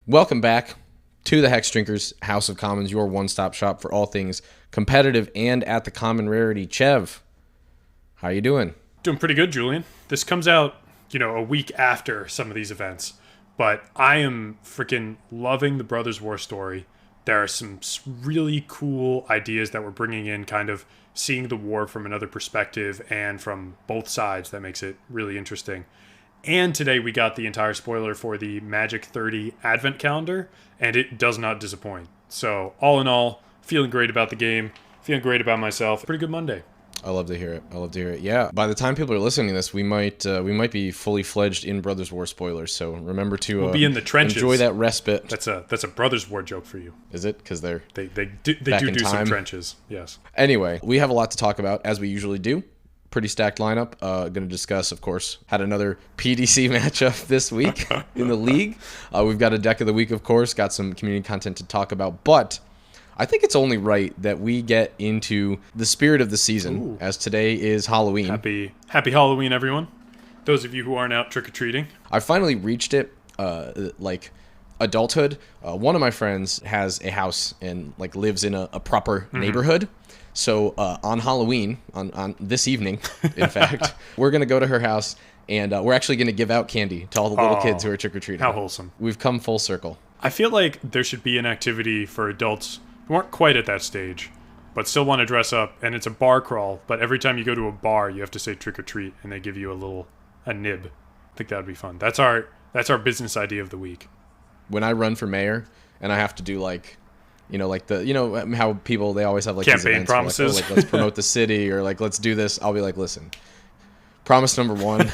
Welcome back to the Hex Drinkers House of Commons, your one-stop shop for all things competitive and at the common rarity. Chev, how you doing? Doing pretty good, Julian. This comes out, a week after some of these events, but I am freaking loving the Brothers War story. There are some really cool ideas that we're bringing in, kind of seeing the war from another perspective and from both sides. That makes it really interesting. And today we got the entire spoiler for the Magic 30 Advent Calendar, and it does not disappoint. So, all in all, feeling great about the game, feeling great about myself. Pretty good Monday. I love to hear it. Yeah. By the time people are listening to this, we might be fully fledged in Brothers War spoilers. So remember to we'll be in the trenches. Enjoy that respite. That's a Brothers War joke for you. Is it? Because they do some trenches. Yes. Anyway, we have a lot to talk about as we usually do. Pretty stacked lineup. Going to discuss, of course, had another PDC matchup this week in the league. We've got a deck of the week, of course. Got some community content to talk about, but I think it's only right that we get into the spirit of the season, as today is Halloween. Happy Halloween, everyone. Those of you who aren't out trick-or-treating. I finally reached it, like adulthood. One of my friends has a house and lives in a proper neighborhood. So on Halloween, on this evening, in fact, we're going to go to her house and we're actually going to give out candy to all the little kids who are trick-or-treating. How wholesome. We've come full circle. I feel like there should be an activity for adults who aren't quite at that stage, but still want to dress up, and it's a bar crawl, but every time you go to a bar, you have to say trick-or-treat, and they give you a nib. I think that would be fun. That's our business idea of the week. When I run for mayor, and I have to do how people, they always have these campaign events promises. Let's promote the city, or let's do this. I'll be like, listen, promise number 1,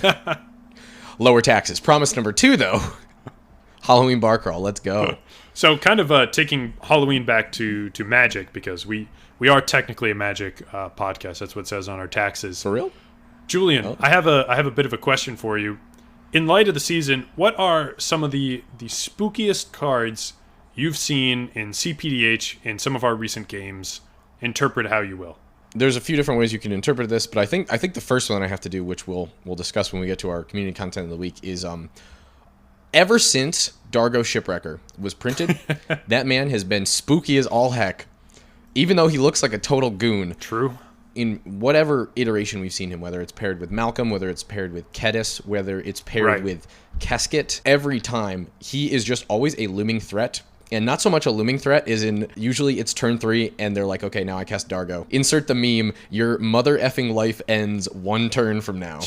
lower taxes. Promise number 2, though, Halloween bar crawl. Let's go. So kind of taking Halloween back to Magic, because we are technically a Magic podcast. That's what it says on our taxes. For real? Julian, Oh. I have a bit of a question for you. In light of the season, what are some of the spookiest cards you've seen in cPDH in some of our recent games? Interpret how you will. There's a few different ways you can interpret this, but I think the first one I have to do, which we'll discuss when we get to our community content of the week, is ever since Dargo Shipwrecker was printed, that man has been spooky as all heck. Even though he looks like a total goon. True. In whatever iteration we've seen him, whether it's paired with Malcolm, whether it's paired with Kedis, whether it's paired with Keskit, every time he is just always a looming threat. And not so much a looming threat is in, usually it's turn 3 and they're like, okay, now I cast Dargo. Insert the meme, your mother effing life ends 1 turn from now.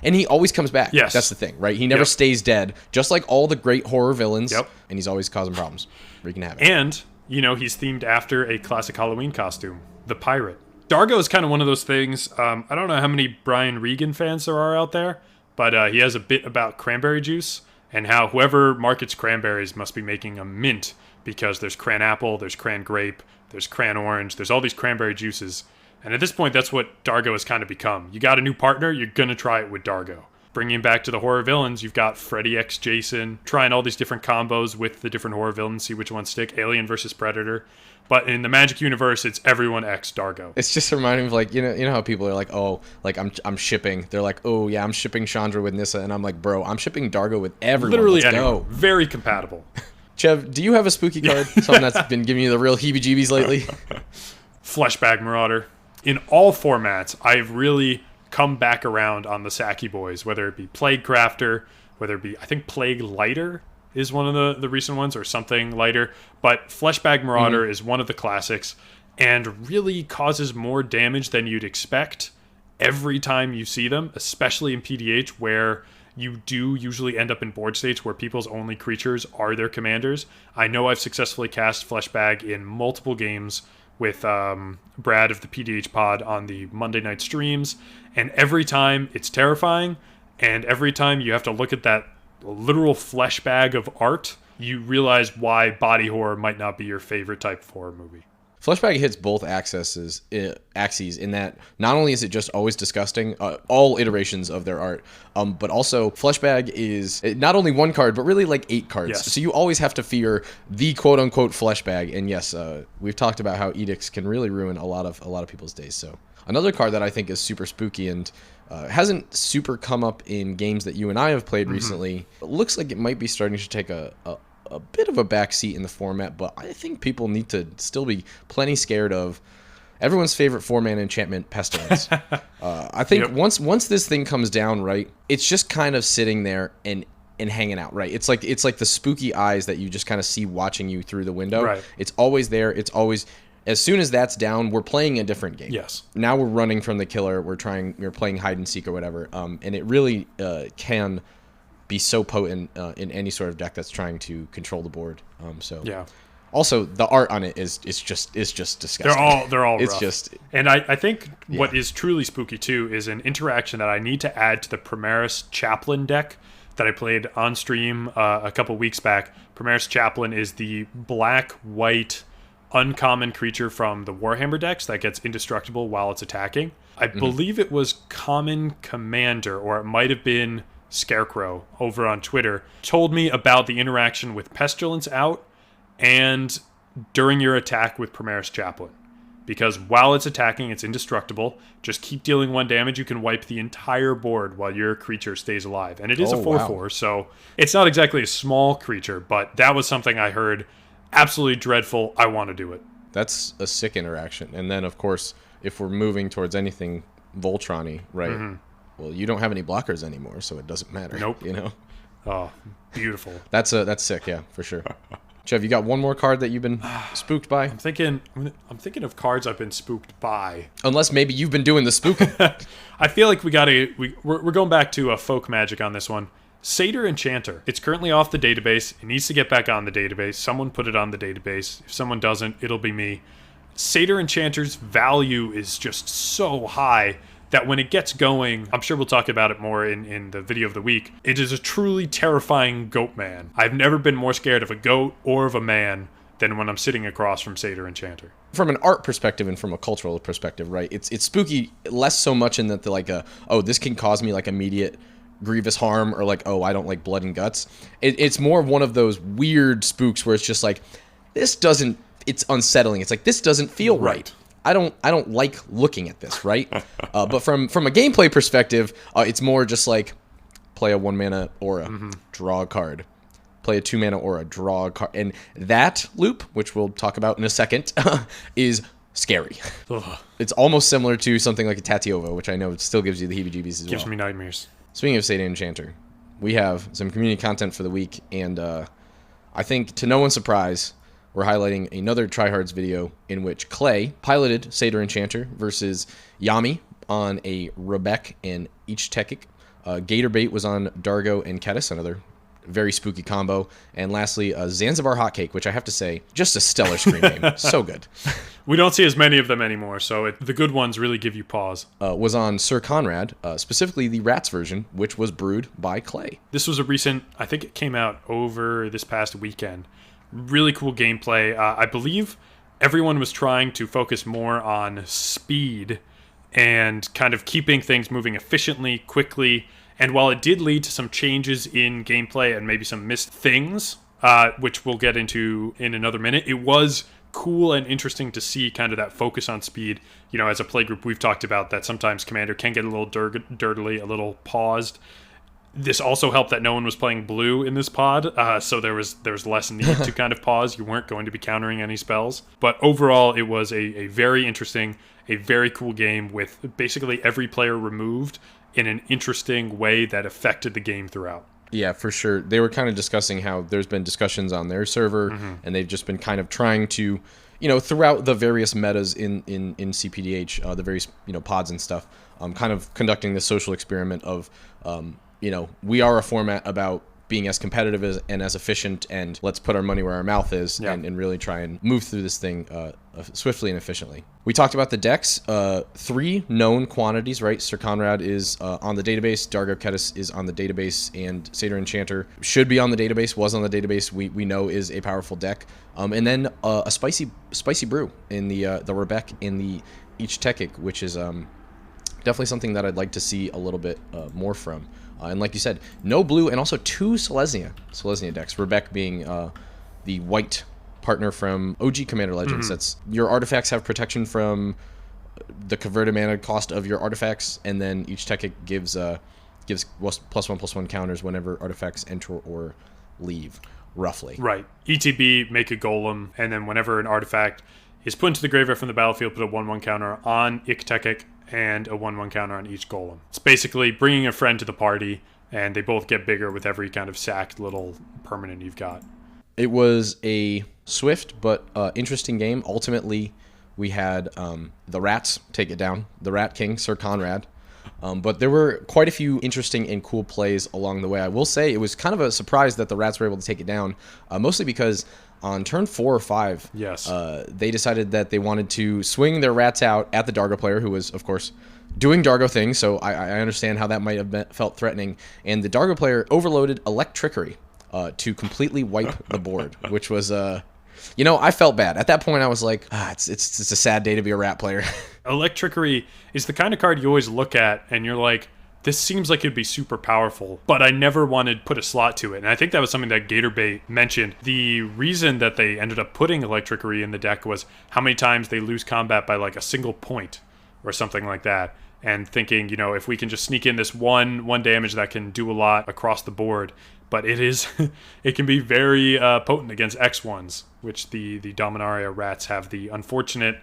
And he always comes back. Yes. That's the thing, right? He never stays dead, just like all the great horror villains. Yep. And he's always causing problems. Wreaking havoc. And, he's themed after a classic Halloween costume, the pirate. Dargo is kind of one of those things. I don't know how many Brian Regan fans there are out there, but he has a bit about cranberry juice and how whoever markets cranberries must be making a mint, because there's cran apple, there's cran grape, there's cran orange, there's all these cranberry juices. And at this point, that's what Dargo has kind of become. You got a new partner, you're going to try it with Dargo. Bringing him back to the horror villains, you've got Freddy x Jason, trying all these different combos with the different horror villains, see which ones stick, Alien versus Predator. But in the Magic universe, it's everyone x Dargo. It's just reminding me of you know how people are like, oh, I'm shipping. They're like, oh yeah, I'm shipping Chandra with Nissa, and I'm like, bro, I'm shipping Dargo with everyone. Literally Let's anyone. go. Very compatible. Chev, do you have a spooky card? Something that's been giving you the real heebie-jeebies lately? Fleshbag Marauder. In all formats, I've really come back around on the Saki boys, whether it be Plague Crafter, whether it be, I think Plague Lighter is one of the recent ones, or something lighter. But Fleshbag Marauder is one of the classics, and really causes more damage than you'd expect every time you see them, especially in PDH, where you do usually end up in board states where people's only creatures are their commanders. I know I've successfully cast Fleshbag in multiple games with Brad of the PDH pod on the Monday night streams, and every time it's terrifying, and every time you have to look at that literal flesh bag of art, you realize why body horror might not be your favorite type of horror movie. Fleshbag hits both axes in that not only is it just always disgusting, all iterations of their art, but also Fleshbag is not only one card, but really 8 cards. Yes. So you always have to fear the quote-unquote Fleshbag. And yes, we've talked about how edicts can really ruin a lot of people's days. So another card that I think is super spooky and hasn't super come up in games that you and I have played recently, it looks like it might be starting to take a a bit of a backseat in the format, but I think people need to still be plenty scared of everyone's favorite 4-mana enchantment, Pestilence. I think once this thing comes down, right, it's just kind of sitting there and hanging out, right? It's like the spooky eyes that you just kind of see watching you through the window. Right. It's always there. It's always, as soon as that's down, we're playing a different game. Yes. Now we're running from the killer. We're playing hide and seek or whatever. And it really can be so potent in any sort of deck that's trying to control the board. Yeah. Also, the art on it is just disgusting. They're all it's rough. Just, and I think what is truly spooky too is an interaction that I need to add to the Primaris Chaplain deck that I played on stream a couple weeks back. Primaris Chaplain is the black-white uncommon creature from the Warhammer decks that gets indestructible while it's attacking. I believe it was Common Commander, or it might have been Scarecrow over on Twitter, told me about the interaction with Pestilence out and during your attack with Primaris Chaplain. Because while it's attacking, it's indestructible. Just keep dealing 1 damage. You can wipe the entire board while your creature stays alive. And it is a 4/4, so it's not exactly a small creature, but that was something I heard absolutely dreadful. I want to do it. That's a sick interaction. And then, of course, if we're moving towards anything Voltron-y, right? Well, you don't have any blockers anymore, so it doesn't matter. Nope. You know? Oh, beautiful. That's sick, yeah, for sure. Chev, you got one more card that you've been spooked by? I'm thinking of cards I've been spooked by. Unless maybe you've been doing the spooking. I feel like we're going back to folk magic on this one. Satyr Enchanter. It's currently off the database. It needs to get back on the database. Someone put it on the database. If someone doesn't, it'll be me. Satyr Enchanter's value is just so high that when it gets going, I'm sure we'll talk about it more in the video of the week, it is a truly terrifying goat man. I've never been more scared of a goat or of a man than when I'm sitting across from Satyr Enchanter. From an art perspective and from a cultural perspective, right, it's spooky less so much in that this can cause me like immediate grievous harm, or like, oh, I don't like blood and guts. It's more of one of those weird spooks where it's just like, it's unsettling. It's like, this doesn't feel right. I don't like looking at this, right? But from a gameplay perspective, it's more just like play a 1-mana aura, draw a card. Play a 2-mana aura, draw a card. And that loop, which we'll talk about in a second, is scary. Ugh. It's almost similar to something like a Tatiova, which I know still gives you the heebie-jeebies as well. Gives me nightmares. Speaking of Satyr Enchanter, we have some community content for the week, and I think, to no one's surprise, we're highlighting another Tryhards video in which Clay piloted Satyr Enchanter versus Yami on a Rebek and Eachtekik. Gatorbait was on Dargo and Kedis, another very spooky combo. And lastly, Zanzibar Hotcake, which I have to say, just a stellar screen name. So good. We don't see as many of them anymore, so the good ones really give you pause. Was on Sir Konrad, specifically the Rats version, which was brewed by Clay. This was a recent, I think it came out over this past weekend. Really cool gameplay. I believe everyone was trying to focus more on speed and kind of keeping things moving efficiently, quickly. And while it did lead to some changes in gameplay and maybe some missed things, which we'll get into in another minute, it was cool and interesting to see kind of that focus on speed. You know, as a playgroup, we've talked about that sometimes Commander can get a little dirtily, a little paused. This also helped that no one was playing blue in this pod, so there was less need to kind of pause. You weren't going to be countering any spells. But overall, it was a very interesting, a very cool game with basically every player removed in an interesting way that affected the game throughout. Yeah, for sure. They were kind of discussing how there's been discussions on their server, and they've just been kind of trying to, throughout the various metas in cPDH, the various, pods and stuff, kind of conducting this social experiment of, we are a format about being as competitive and as efficient, and let's put our money where our mouth is, and really try and move through this thing swiftly and efficiently. We talked about the decks. 3 known quantities, right? Sir Konrad is on the database, Dargo Kedis is on the database, and Satyr Enchanter should be on the database, was on the database, we know is a powerful deck. And then a spicy brew in the Rebek in the Eachtekik, which is definitely something that I'd like to see a little bit more from. And like you said, no blue, and also 2 Selesnya decks. Rebek being the white partner from OG Commander Legends. That's your artifacts have protection from the converted mana cost of your artifacts, and then each tech gives +1/+1 counters whenever artifacts enter or leave. roughly. Right. ETB, make a golem, and then whenever an artifact is put into the graveyard from the battlefield, put a 1/1 counter on Iktekik and a 1/1 counter on each golem. It's basically bringing a friend to the party, and they both get bigger with every kind of sacked little permanent you've got. It was a swift but interesting game. Ultimately, we had the Rats take it down, the Rat King, Sir Konrad. But there were quite a few interesting and cool plays along the way. I will say it was kind of a surprise that the Rats were able to take it down, mostly because on turn 4 or 5, yes, they decided that they wanted to swing their Rats out at the Dargo player, who was, of course, doing Dargo things, so I understand how that might have felt threatening. And the Dargo player overloaded Electrickery to completely wipe the board, which was... I felt bad. At that point, I was like, it's a sad day to be a Rat player. Electrickery is the kind of card you always look at, and you're like, this seems like it'd be super powerful, but I never wanted to put a slot to it. And I think that was something that Gatorbait mentioned. The reason that they ended up putting Electrickery in the deck was how many times they lose combat by like a single point or something like that. And thinking, if we can just sneak in this one damage that can do a lot across the board. But it can be very potent against X1s, which the Dominaria Rats have the unfortunate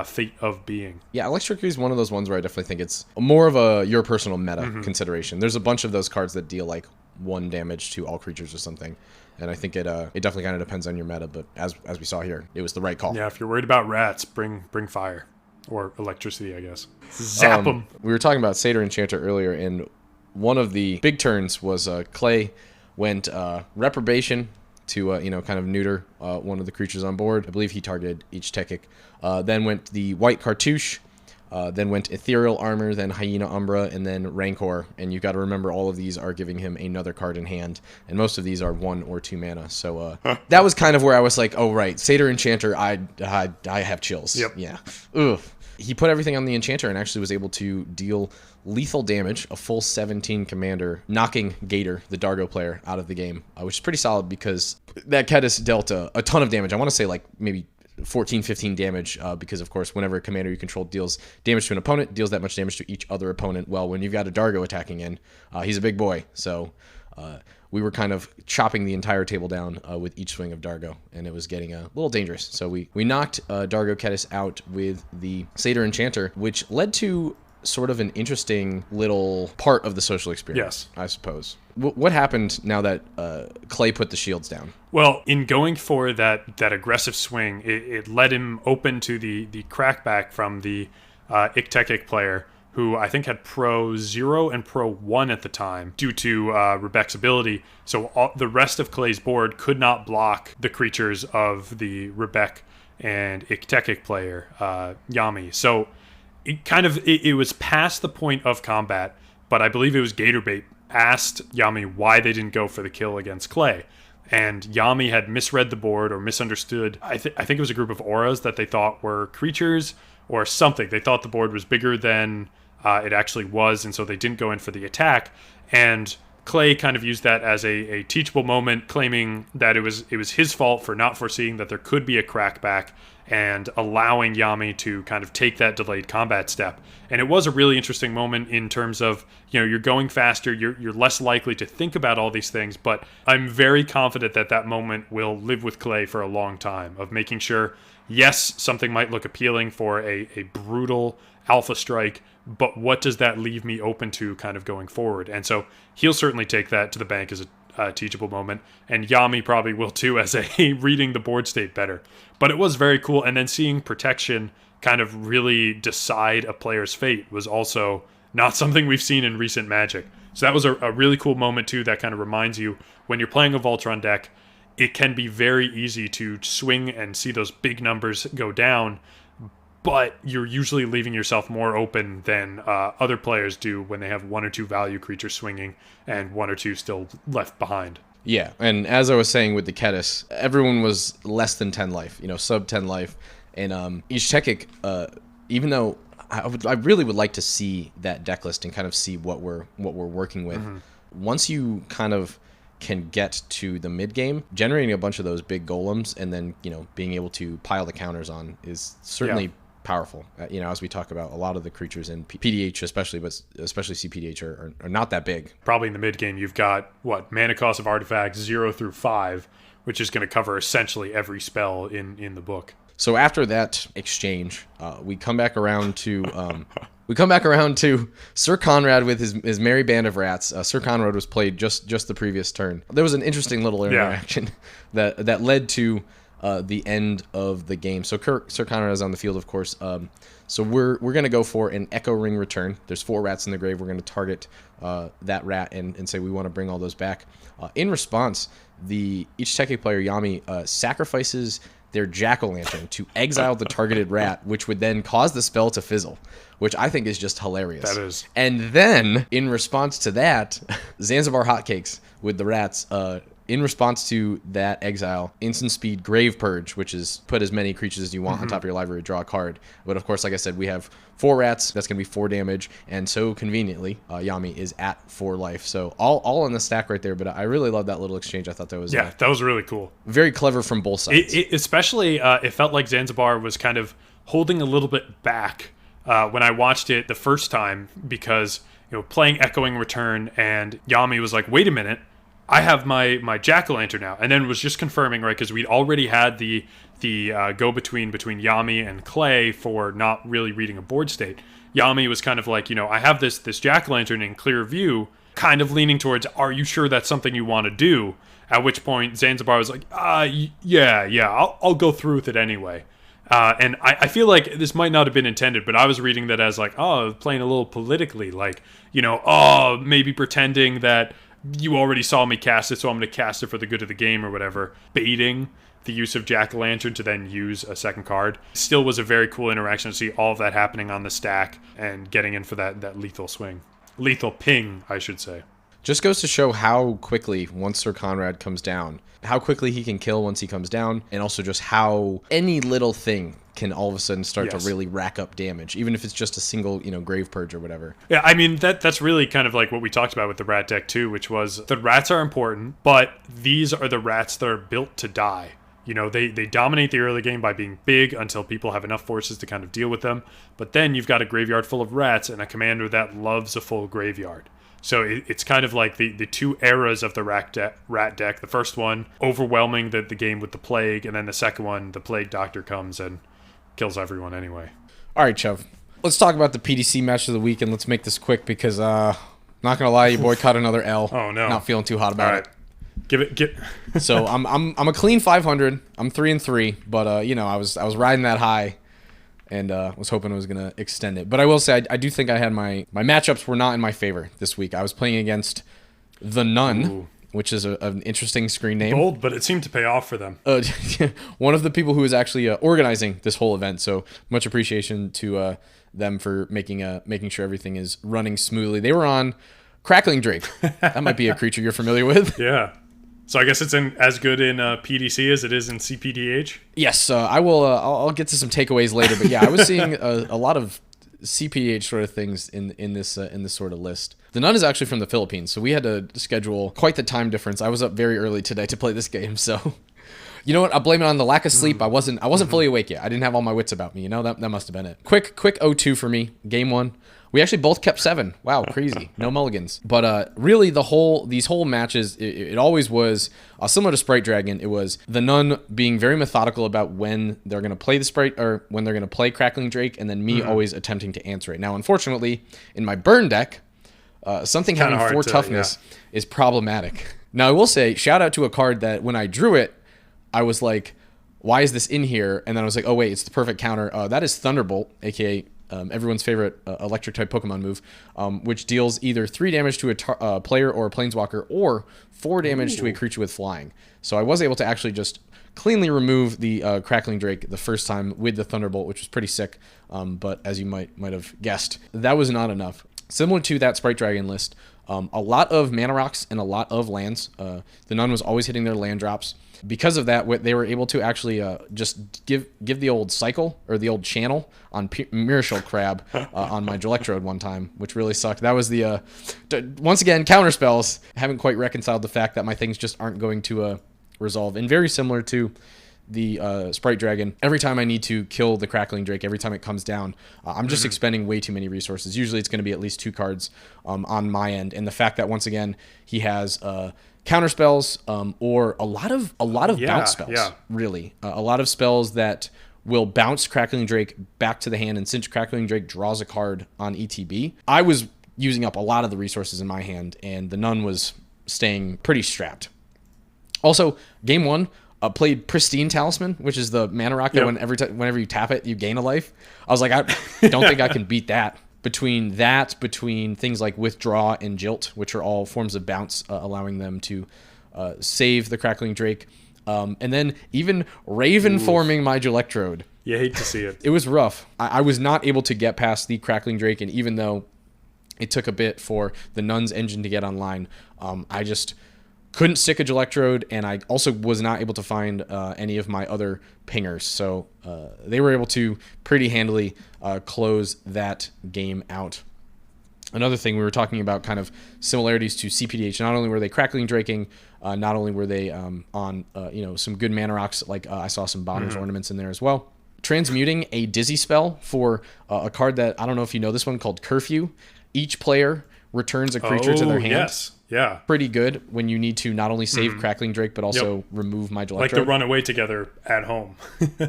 fate of being. Yeah, Electricity is one of those ones where I definitely think it's more of your personal meta consideration. There's a bunch of those cards that deal like 1 damage to all creatures or something. And I think it definitely kind of depends on your meta, but as we saw here, it was the right call. Yeah, if you're worried about rats, bring fire. Or electricity, I guess. Zap them. We were talking about Satyr Enchanter earlier, and one of the big turns was Clay went Reprobation to kind of neuter one of the creatures on board. I believe he targeted each Tekik. Then went the White Cartouche, then went Ethereal Armor, then Hyena Umbra, and then Rancor. And you've got to remember all of these are giving him another card in hand, and most of these are 1 or 2 mana. So that was kind of where I was like, oh right, Satyr Enchanter, I have chills. Yep. Yeah. Ugh. He put everything on the Enchanter and actually was able to deal lethal damage, a full 17 commander, knocking Gator, the Dargo player, out of the game, which is pretty solid because that Kedis dealt a ton of damage. I want to say like maybe 14, 15 damage because, of course, whenever a commander you control deals damage to an opponent, deals that much damage to each other opponent. Well, when you've got a Dargo attacking in, he's a big boy. So we were kind of chopping the entire table down with each swing of Dargo, and it was getting a little dangerous. So we knocked Dargo Kedis out with the Satyr Enchanter, which led to sort of an interesting little part of the social experience, yes, I suppose. What happened now that Clay put the shields down? Well, in going for that aggressive swing, it led him open to the crackback from the Iktekik player, who I think had Pro 0 and Pro 1 at the time due to Rebek's ability. So the rest of Clay's board could not block the creatures of the Rebek and Iktekik player, Yami. So it was past the point of combat, but I believe it was Gatorbait asked Yami why they didn't go for the kill against Clay. And Yami had misread the board or misunderstood. I think it was a group of auras that they thought were creatures or something. They thought the board was bigger than it actually was, and so they didn't go in for the attack. And Clay kind of used that as a teachable moment, claiming that it was his fault for not foreseeing that there could be a crackback and allowing Yami to kind of take that delayed combat step. And it was a really interesting moment in terms of, you're going faster, you're less likely to think about all these things, but I'm very confident that moment will live with Clay for a long time, of making sure, yes, something might look appealing for a brutal alpha strike, but what does that leave me open to kind of going forward? And so he'll certainly take that to the bank as a teachable moment, and Yami probably will too as a reading the board state better. But it was very cool, and then seeing protection kind of really decide a player's fate was also not something we've seen in recent Magic. So that was a really cool moment too, that kind of reminds you, when you're playing a Voltron deck, it can be very easy to swing and see those big numbers go down, but you're usually leaving yourself more open than other players do when they have 1 or 2 value creatures swinging and 1 or 2 still left behind. Yeah, and as I was saying with the Kedis, everyone was less than 10 life, sub 10 life. And each Tekik, even though I really would like to see that deck list and kind of see what we're working with. Mm-hmm. Once you kind of can get to the mid game, generating a bunch of those big golems and then being able to pile the counters on is certainly powerful. As we talk about, a lot of the creatures in PDH especially, but especially cPDH are not that big. Probably in the mid game you've got mana cost of artifacts 0 through 5, which is going to cover essentially every spell in the book. So after that exchange, we come back around to Sir Konrad with his merry band of rats. Sir Konrad was played just the previous turn. There was an interesting little interaction that led to the end of the game. So Sir Konrad is on the field, of course. So we're going to go for an Echo Ring return. There's 4 rats in the grave. We're going to target that rat and say we want to bring all those back. In response, each Teke player, Yami, sacrifices their jack-o'-lantern to exile the targeted rat, which would then cause the spell to fizzle, which I think is just hilarious. That is. And then, in response to that, Zanzibar Hotcakes with the rats, in response to that exile, instant speed Grave Purge, which is put as many creatures as you want on top of your library, draw a card. But of course, like I said, we have 4 rats. That's going to be 4 damage. And so conveniently, Yami is at 4 life. So all in the stack right there. But I really love that little exchange. I thought that was that was really cool. Very clever from both sides. Especially, it felt like Zanzibar was kind of holding a little bit back when I watched it the first time, because playing Echoing Return, and Yami was like, wait a minute, I have my jack-o'-lantern now, and then was just confirming, right, because we'd already had the go-between between Yami and Clay for not really reading a board state. Yami was kind of like, I have this jack-o'-lantern in clear view, kind of leaning towards, are you sure that's something you want to do? At which point Zanzibar was like, yeah, I'll go through with it anyway. And I feel like this might not have been intended, but I was reading that as like, playing a little politically, like, maybe pretending that you already saw me cast it, so I'm going to cast it for the good of the game or whatever, baiting the use of Jack-o'-lantern to then use a second card. Still was a very cool interaction to see all of that happening on the stack and getting in for that lethal swing. Lethal ping, I should say. Just goes to show how quickly, once Sir Konrad comes down, how quickly he can kill once he comes down, and also just how any little thing can all of a sudden start to really rack up damage, even if it's just a single, Grave Purge or whatever. Yeah, I mean, that's really kind of like what we talked about with the rat deck too, which was the rats are important, but these are the rats that are built to die. They dominate the early game by being big until people have enough forces to kind of deal with them, but then you've got a graveyard full of rats and a commander that loves a full graveyard. So it's kind of like the 2 eras of the rat deck. The first one, overwhelming the game with the plague, and then the second one, the plague doctor comes and kills everyone anyway. All right, Chev. Let's talk about the PDC match of the week, and let's make this quick because, not going to lie, your boy caught another L. Oh, no. Not feeling too hot about it. Give it. So I'm a clean 500. I'm 3-3, but, I was riding that high. And was hoping I was going to extend it. But I will say, I do think I had my matchups were not in my favor this week. I was playing against The Nun, which is an interesting screen name. Bold, but it seemed to pay off for them. One of the people who was actually organizing this whole event. So much appreciation to them for making sure everything is running smoothly. They were on Crackling Drake. That might be a creature you're familiar with. Yeah. So I guess it's as good in PDC as it is in cPDH? Yes, I will. I'll get to some takeaways later, but yeah, I was seeing a lot of cPDH sort of things in this sort of list. The Nun is actually from the Philippines, so we had to schedule quite the time difference. I was up very early today to play this game, so you know what? I'll blame it on the lack of sleep. I wasn't fully awake yet. I didn't have all my wits about me. That must have been it. Quick 0-2 for me. Game 1. We actually both kept 7. Wow, crazy. No mulligans. But really, these whole matches, it always was similar to Sprite Dragon. It was the Nun being very methodical about when they're going to play the Sprite, or when they're going to play Crackling Drake, and then me always attempting to answer it. Now, unfortunately, in my burn deck, something having 4 toughness is problematic. Now, I will say, shout out to a card that when I drew it, I was like, why is this in here? And then I was like, oh, wait, it's the perfect counter. That is Thunderbolt, a.k.a. Everyone's favorite electric-type Pokemon move, which deals either 3 damage to a player or a Planeswalker, or 4 damage to a creature with flying. So I was able to actually just cleanly remove the Crackling Drake the first time with the Thunderbolt, which was pretty sick. But as you might have guessed, that was not enough. Similar to that Sprite Dragon list, a lot of mana rocks and a lot of lands. The Nun was always hitting their land drops. Because of that, they were able to actually just give the old cycle, or the old channel on Miracle Crab on my Electrode one time, which really sucked. That was the once again, counter spells. I haven't quite reconciled the fact that my things just aren't going to resolve. And very similar to the Sprite Dragon, every time I need to kill the Crackling Drake, every time it comes down, I'm just expending way too many resources. Usually it's going to be at least 2 cards on my end. And the fact that, once again, he has counter spells or a lot of bounce spells, really. A lot of spells that will bounce Crackling Drake back to the hand, and since Crackling Drake draws a card on ETB, I was using up a lot of the resources in my hand, and the Nun was staying pretty strapped. Also, game 1, played Pristine Talisman, which is the mana rock that whenever you tap it, you gain a life. I was like, I don't think I can beat that. Between things like Withdraw and Jilt, which are all forms of bounce, allowing them to save the Crackling Drake, and then even Raven forming my Electrode. You hate to see it. It was rough. I was not able to get past the Crackling Drake, and even though it took a bit for the Nun's engine to get online, I just couldn't stick a Electrode, and I also was not able to find any of my other pingers. So they were able to pretty handily close that game out. Another thing, we were talking about kind of similarities to cPDH. Not only were they Crackling Draking, not only were they on some good mana rocks, like I saw some Bonner's Ornaments in there as well. Transmuting a Dizzy spell for a card that, I don't know if you know this one, called Curfew. Each player returns a creature to their hand. Yes. Yeah. Pretty good when you need to not only save Crackling Drake, but also remove my Electrode. Like the run away together at home.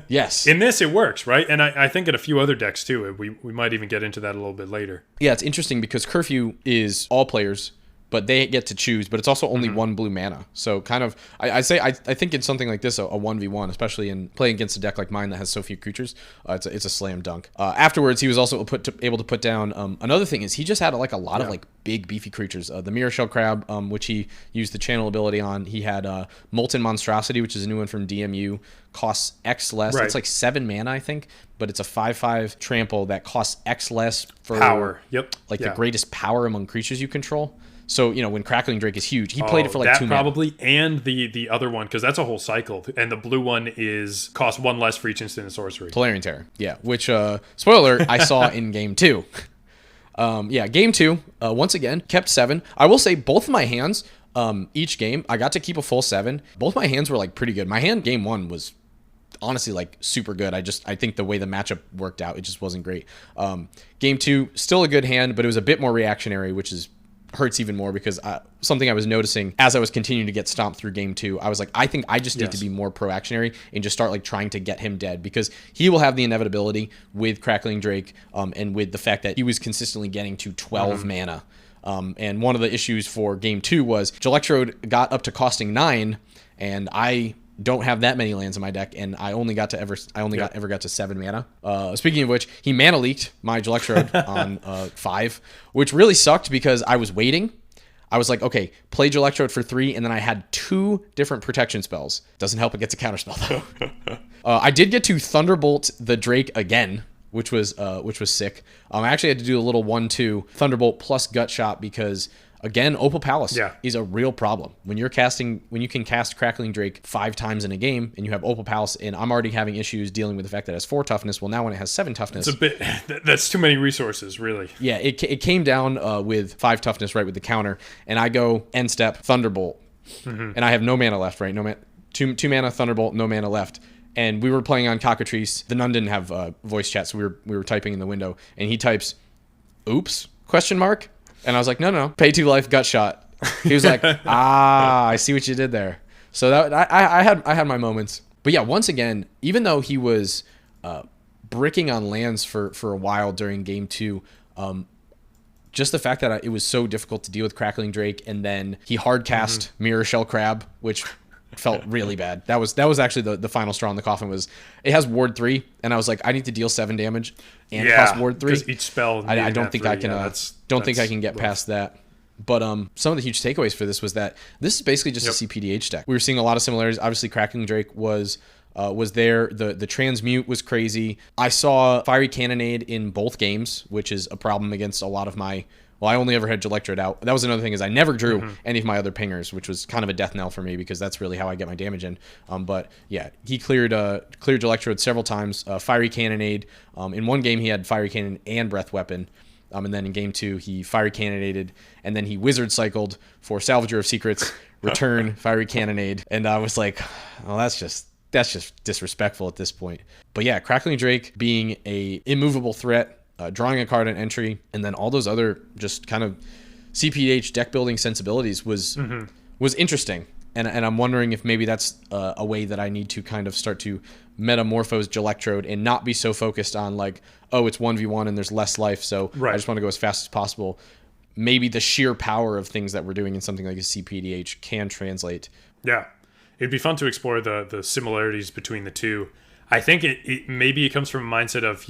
Yes. In this, it works, right? And I think in a few other decks, too. We might even get into that a little bit later. Yeah, it's interesting because Curfew is all players, but they get to choose, but it's also only 1 blue mana. So kind of, I think in something like this, a 1v1, especially in playing against a deck like mine that has so few creatures, it's a slam dunk. Afterwards, he was also able to put down, another thing is he just had a lot of big beefy creatures. The Mirror Shell Crab, which he used the channel ability on. He had Molten Monstrosity, which is a new one from DMU, costs X less. Right. It's like 7 mana, I think, but it's a 5/5 trample that costs X less for power. The greatest power among creatures you control. So, when Crackling Drake is huge, he played it for 2 mana. Probably, and the other one, because that's a whole cycle. And the blue one costs 1 less for each instant and sorcery. Tolarian Terror, yeah. Which, spoiler alert, I saw in game 2. Game 2, once again, kept 7. I will say both of my hands, each game, I got to keep a full 7. Both my hands were, pretty good. My hand, game 1, was honestly super good. I think the way the matchup worked out, it just wasn't great. Game 2, still a good hand, but it was a bit more reactionary, which hurts even more because something I was noticing as I was continuing to get stomped through game 2, I was like, I think I just need to be more pro-actionary and just start trying to get him dead, because he will have the inevitability with Crackling Drake and with the fact that he was consistently getting to 12 mana. And one of the issues for game 2 was Electrode got up to costing 9, and I don't have that many lands in my deck, and I only got to 7 mana. Speaking of which, he mana leaked my Electrode on 5, which really sucked because I was waiting. I was like, okay, play Electrode for 3, and then I had 2 different protection spells. Doesn't help it gets a counterspell though. I did get to Thunderbolt the Drake again, which was sick. I actually had to do a little 1/2 Thunderbolt plus Gut Shot because, again, Opal Palace is a real problem. When you can cast Crackling Drake 5 times in a game, and you have Opal Palace, and I'm already having issues dealing with the fact that it has 4 toughness. Well, now when it has 7 toughness, it's a bit. That's too many resources, really. Yeah, it came down with 5 toughness right with the counter, and I go end step Thunderbolt, and I have no mana left. Right, two mana Thunderbolt, no mana left. And we were playing on Cockatrice. The Nun didn't have voice chat, so we were typing in the window, and he types, "Oops?" ? And I was like, no, pay 2 life, Gut Shot. He was like, I see what you did there. So that I had my moments. But yeah, once again, even though he was bricking on lands for a while during game 2, just the fact that it was so difficult to deal with Crackling Drake, and then he hard cast Mirror Shell Crab, which felt really bad. That was actually the final straw in the coffin. Was it has Ward 3, and I was like, I need to deal 7 damage and cost Ward 3. Because each spell, I don't think I can. Don't think I can get past that. But some of the huge takeaways for this was that this is basically just a cPDH deck. We were seeing a lot of similarities. Obviously, Crackling Drake was there. The transmute was crazy. I saw Fiery Cannonade in both games, which is a problem against a lot of my. Well, I only ever had Electrode out. That was another thing, is I never drew any of my other pingers, which was kind of a death knell for me because that's really how I get my damage in. But yeah, he cleared Electrode several times. Fiery Cannonade. In one game, he had Fiery Cannon and Breath Weapon. And then in game 2, he Fiery Cannonaded, and then he Wizard Cycled for Salvager of Secrets, return, Fiery Cannonade. And I was like, oh, that's just That's just disrespectful at this point. But yeah, Crackling Drake being a immovable threat, drawing a card on entry, and then all those other just kind of cPDH deck building sensibilities was interesting. And I'm wondering if maybe that's a way that I need to kind of start to metamorphose Electrode and not be so focused on like, oh, it's 1v1 and there's less life, so I just want to go as fast as possible. Maybe the sheer power of things that we're doing in something like a cPDH can translate. Yeah. It'd be fun to explore the similarities between the two. I think maybe it comes from a mindset of,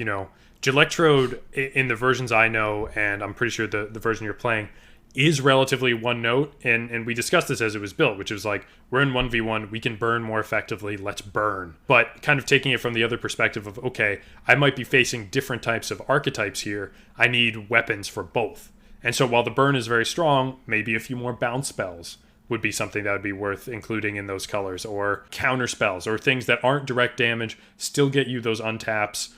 Electrode in the versions I know, and I'm pretty sure the version you're playing, is relatively one note, and we discussed this as it was built, which is like, we're in 1v1, we can burn more effectively, let's burn. But kind of taking it from the other perspective of, okay, I might be facing different types of archetypes here, I need weapons for both. And so while the burn is very strong, maybe a few more bounce spells would be something that would be worth including in those colors, or counter spells, or things that aren't direct damage, still get you those untaps,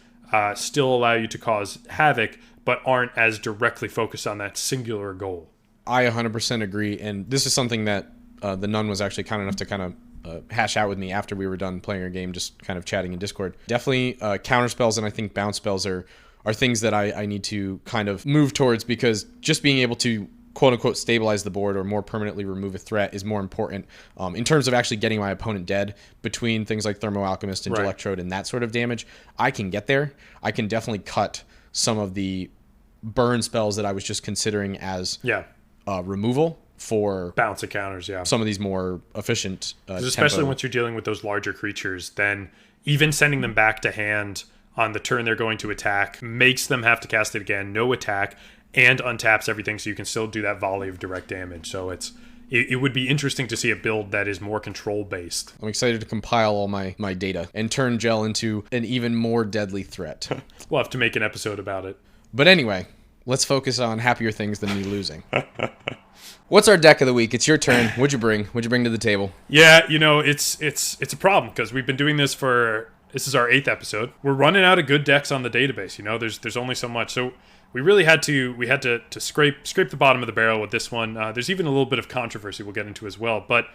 still allow you to cause havoc, but aren't as directly focused on that singular goal. I 100% agree, and this is something that the Nun was actually kind enough to kind of hash out with me after we were done playing our game, just kind of chatting in Discord. Definitely counter spells and I think bounce spells are things that I need to kind of move towards, because just being able to quote-unquote stabilize the board or more permanently remove a threat is more important in terms of actually getting my opponent dead. Between things like Thermo Alchemist and Electrode and that sort of damage, I can get there. I can definitely cut some of the burn spells that I was just considering as removal for bounce encounters, some of these more efficient especially once you're dealing with those larger creatures, then even sending them back to hand on the turn they're going to attack makes them have to cast it again, no attack, and untaps everything, so you can still do that volley of direct damage. So it would be interesting to see a build that is more control based. I'm excited to compile all my data and turn Gel into an even more deadly threat. We'll have to make an episode about it. But anyway, let's focus on happier things than me losing. What's our deck of the week? It's your turn. What'd you bring? What'd you bring to the table? Yeah, it's a problem, because we've been doing this this is our 8th episode. We're running out of good decks on the database. There's only so much. So we really had to scrape the bottom of the barrel with this one. There's even a little bit of controversy we'll get into as well. But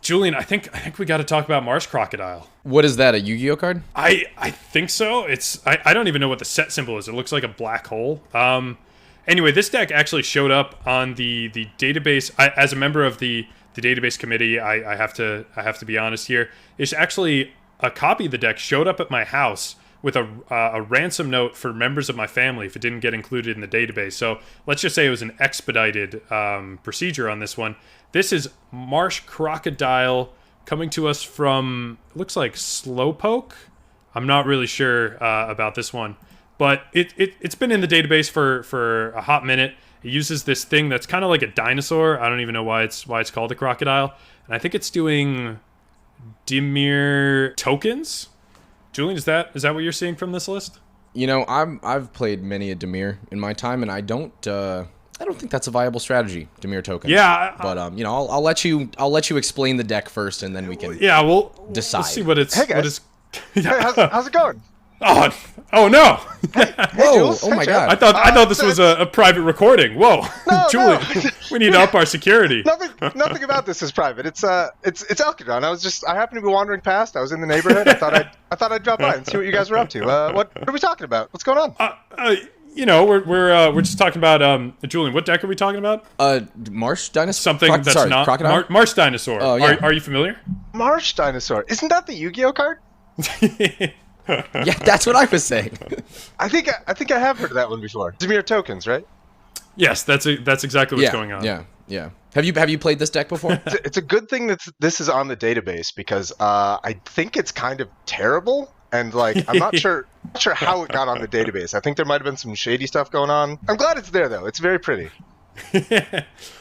Julian, I think we got to talk about Marsh Crocodile. What is that? A Yu-Gi-Oh card? I think so. I don't even know what the set symbol is. It looks like a black hole. Anyway, this deck actually showed up on the database. As a member of the database committee, I have to be honest here. It's actually a copy of the deck showed up at my house with a ransom note for members of my family if it didn't get included in the database. So let's just say it was an expedited procedure on this one. This is Marsh Crocodile coming to us from, looks like Slowpoke. I'm not really sure about this one, but it's been in the database for a hot minute. It uses this thing that's kind of like a dinosaur. I don't even know why it's called a crocodile. And I think it's doing Dimir tokens. Julian, is that what you're seeing from this list? I've played many a Dimir in my time, and I don't think that's a viable strategy, Dimir tokens. Yeah, but I'll let you explain the deck first, and then we can we'll decide. We'll see what it's. Hey guys, hey, how's it going? Oh no! Hey, Whoa! Jules. Oh Hey, my Chev. God! I thought this was a private recording. Whoa, No, Julian, no. we need to up our security. Nothing about this is private. It's Alkadron. I happened to be wandering past. I was in the neighborhood. I thought I'd drop by and see what you guys were up to. What are we talking about? What's going on? We're just talking about Julian. What deck are we talking about? Marsh dinosaur. Something that's not crocodile. Marsh dinosaur. Oh, yeah. Are you familiar? Marsh dinosaur. Isn't that the Yu-Gi-Oh card? Yeah, that's what I was saying. I think I have heard of that one before. Dimir tokens, right? Yes, that's exactly what's going on. Yeah. Have you played this deck before? It's a good thing that this is on the database, because I think it's kind of terrible, and I'm not sure how it got on the database. I think there might have been some shady stuff going on. I'm glad it's there though. It's very pretty.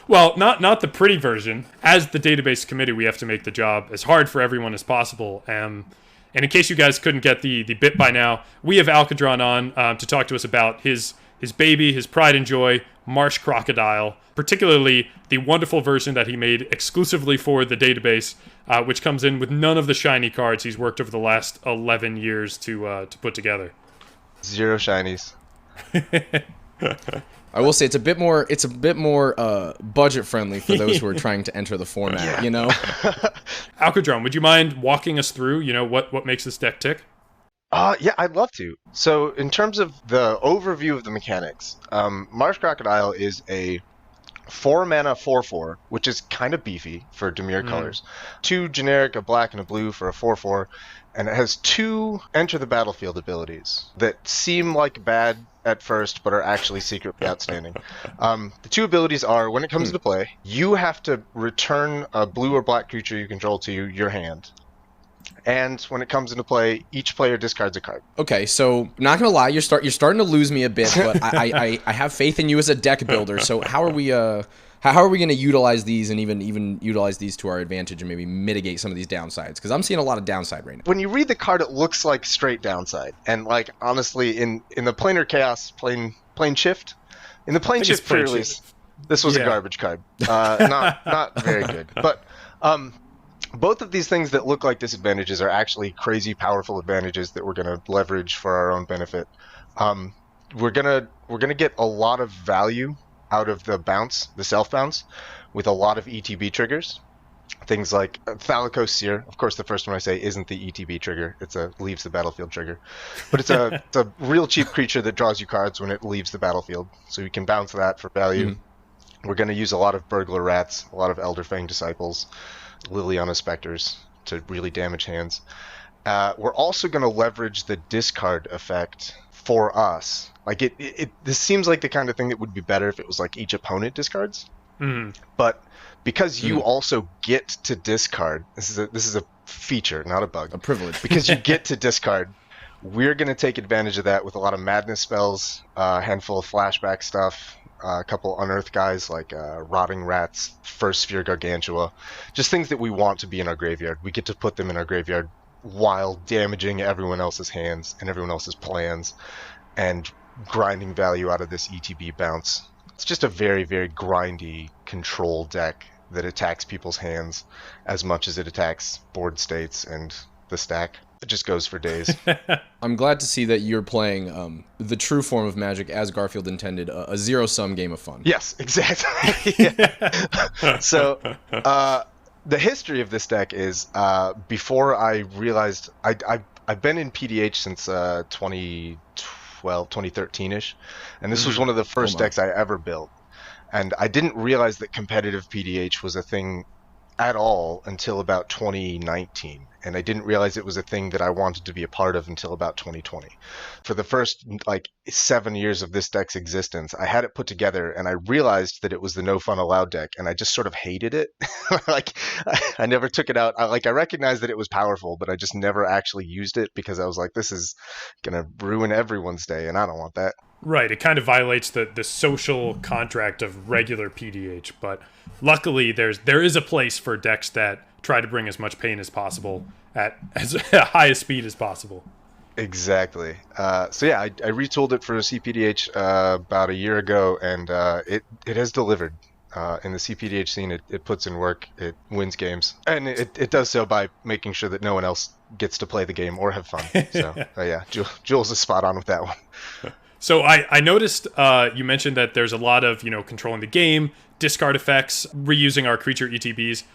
Well, not the pretty version. As the database committee, we have to make the job as hard for everyone as possible. And in case you guys couldn't get the bit by now, we have Alkadron on to talk to us about his baby, his pride and joy, Marsh Crocodile, particularly the wonderful version that he made exclusively for the database, which comes in with none of the shiny cards he's worked over the last 11 years to put together. 0 shinies. I will say it's a bit more budget friendly for those who are trying to enter the format, you know? Alkadron, would you mind walking us through, what makes this deck tick? Yeah, I'd love to. So in terms of the overview of the mechanics, Marsh Crocodile is a 4-mana 4/4, which is kind of beefy for Dimir colors. 2 generic, a black and a blue for a 4/4, and it has 2 enter the battlefield abilities that seem like bad at first, but are actually secretly outstanding. The 2 abilities are, when it comes into play, you have to return a blue or black creature you control to your hand. And when it comes into play, each player discards a card. Okay, so not gonna lie, you're starting to lose me a bit, but I have faith in you as a deck builder. So how are we gonna utilize these and even utilize these to our advantage and maybe mitigate some of these downsides? Because I'm seeing a lot of downside right now. When you read the card, it looks like straight downside, and like honestly, in the planar chaos plane shift, in the plane shift pre-release, this was a garbage card. Not very good, but. Both of these things that look like disadvantages are actually crazy powerful advantages that we're going to leverage for our own benefit. We're gonna get a lot of value out of the self bounce, with a lot of ETB triggers. Things like Thalicos Seer. Of course, the first one I say isn't the ETB trigger. It's a leaves the battlefield trigger, but it's a real cheap creature that draws you cards when it leaves the battlefield, so you can bounce that for value. We're going to use a lot of Burglar Rats, a lot of Elderfang Disciples, Liliana Specters to really damage hands. We're also going to leverage the discard effect for us. Like this seems like the kind of thing that would be better if it was like each opponent discards. But because you also get to discard, this is a feature, not a bug, a privilege. Because you get to discard, we're going to take advantage of that with a lot of madness spells, a handful of flashback stuff, a couple unearthed guys like Rotting Rats, First Sphere Gargantua, just things that we want to be in our graveyard. We get to put them in our graveyard while damaging everyone else's hands and everyone else's plans and grinding value out of this ETB bounce. It's just a very, very grindy control deck that attacks people's hands as much as it attacks board states and the stack. It just goes for days. I'm glad to see that you're playing the true form of Magic as Garfield intended, a zero-sum game of fun. Yes, exactly. So the history of this deck is before I realized I've been in PDH since 2013-ish, and this was one of the first decks I ever built. And I didn't realize that competitive PDH was a thing at all until about 2019. And I didn't realize it was a thing that I wanted to be a part of until about 2020. For the first 7 years of this deck's existence, I had it put together and I realized that it was the no fun allowed deck, and I just sort of hated it. I never took it out. I recognized that it was powerful, but I just never actually used it because I was like, this is gonna ruin everyone's day and I don't want that. Right, it kind of violates the social contract of regular PDH, but luckily there is a place for decks that try to bring as much pain as possible at as high a speed as possible. Exactly. So yeah, I retooled it for a cPDH about a year ago, and it has delivered. In the cPDH scene, it puts in work, it wins games, and it does so by making sure that no one else gets to play the game or have fun. So yeah, Jules is spot on with that one. So I noticed you mentioned that there's a lot of controlling the game, discard effects, reusing our creature ETBs.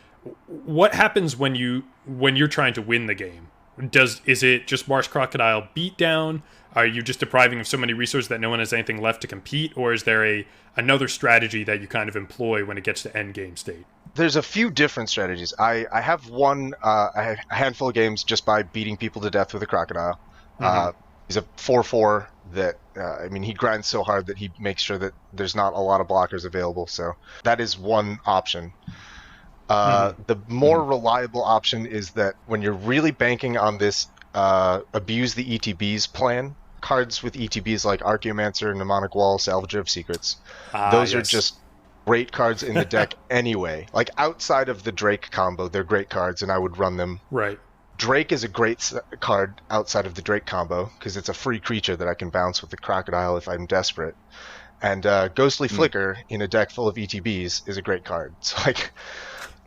What happens when you're trying to win the game? Is it just Marsh Crocodile beatdown? Are you just depriving of so many resources that no one has anything left to compete, or is there another strategy that you kind of employ when it gets to end game state? There's a few different strategies. I have a handful of games just by beating people to death with a crocodile. He's a 4/4 that he grinds so hard that he makes sure that there's not a lot of blockers available. So that is one option. The more reliable option is that when you're really banking on this abuse the ETBs plan, cards with ETBs like Archaeomancer, Mnemonic Wall, Salvager of Secrets, those are just great cards in the deck anyway. Like outside of the Drake combo, they're great cards and I would run them. Right. Drake is a great card outside of the Drake combo because it's a free creature that I can bounce with the Crocodile if I'm desperate. And Ghostly Flicker in a deck full of ETBs is a great card. So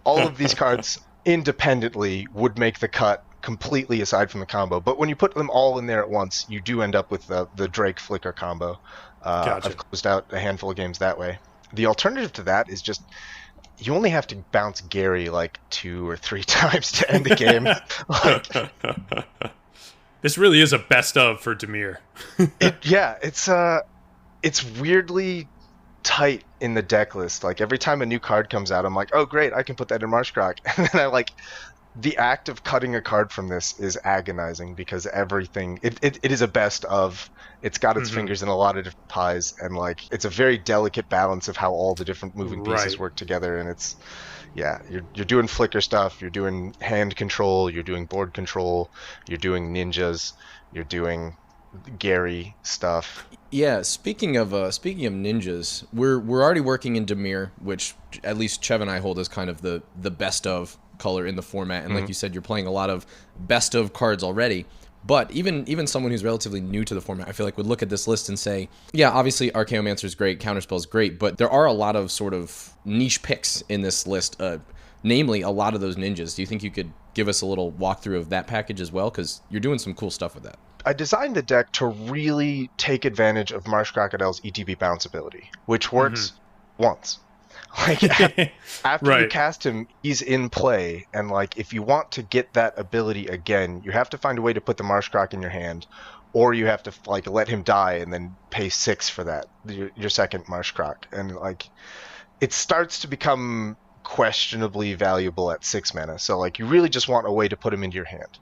all of these cards independently would make the cut completely aside from the combo. But when you put them all in there at once, you do end up with the Drake Flicker combo. Gotcha. I've closed out a handful of games that way. The alternative to that is just you only have to bounce Gary like 2 or 3 times to end the game. This really is a best of for Dimir. It's weirdly tight in the deck list. Like every time a new card comes out, I'm like, oh great, I can put that in Marsh Croc. And then the act of cutting a card from this is agonizing because everything it is a best of. It's got its fingers in a lot of different pies, and it's a very delicate balance of how all the different moving pieces work together. And it's you're doing flicker stuff, you're doing hand control, you're doing board control, you're doing ninjas, you're doing Gary stuff. Yeah, speaking of ninjas, we're already working in Dimir, which at least Chev and I hold as kind of the best of color in the format. And like you said, you're playing a lot of best of cards already. But even someone who's relatively new to the format, I feel like would look at this list and say, yeah, obviously Archaeomancer is great, Counterspell is great, but there are a lot of sort of niche picks in this list, namely a lot of those ninjas. Do you think you could give us a little walkthrough of that package as well? Because you're doing some cool stuff with that. I designed the deck to really take advantage of Marsh Crocodile's ETB bounce ability, which works once. After you cast him, he's in play, and if you want to get that ability again, you have to find a way to put the Marsh Croc in your hand, or you have to let him die and then pay 6 for that, your second Marsh Croc, and it starts to become questionably valuable at 6 mana. So you really just want a way to put him into your hand,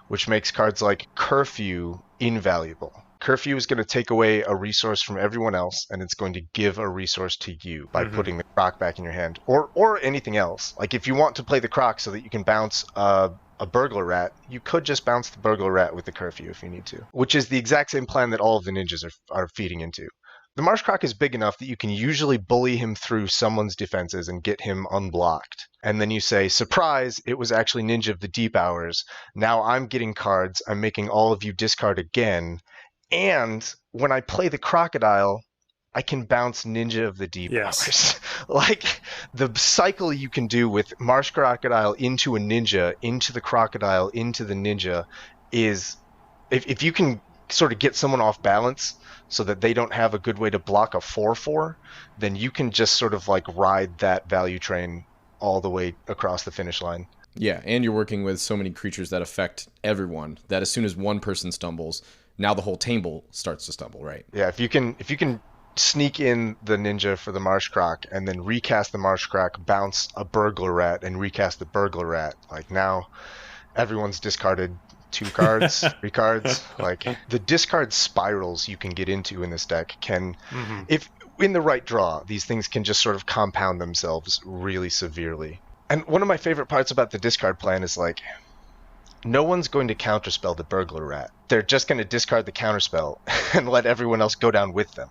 which makes cards like Curfew invaluable. Curfew is going to take away a resource from everyone else, and it's going to give a resource to you by putting the Croc back in your hand, or anything else. If you want to play the Croc so that you can bounce a Burglar Rat, you could just bounce the Burglar Rat with the Curfew if you need to, which is the exact same plan that all of the ninjas are feeding into. The Marsh Croc is big enough that you can usually bully him through someone's defenses and get him unblocked. And then you say, surprise, it was actually Ninja of the Deep Hours. Now I'm getting cards, I'm making all of you discard again. And when I play the Crocodile, I can bounce Ninja of the Deep Hours. The cycle you can do with Marsh Crocodile into a Ninja, into the Crocodile, into the Ninja is, if you can sort of get someone off balance so that they don't have a good way to block a 4/4, then you can just sort of ride that value train all the way across the finish line. Yeah, and you're working with so many creatures that affect everyone that as soon as one person stumbles, now the whole table starts to stumble, right? Yeah, if you can sneak in the Ninja for the Marsh Croc and then recast the Marsh Croc, bounce a Burglar Rat, and recast the Burglar Rat, now everyone's discarded 2 cards, 3 cards. The discard spirals you can get into in this deck can, if in the right draw, these things can just sort of compound themselves really severely. And one of my favorite parts about the discard plan is no one's going to counterspell the Burglar Rat. They're just going to discard the counterspell and let everyone else go down with them,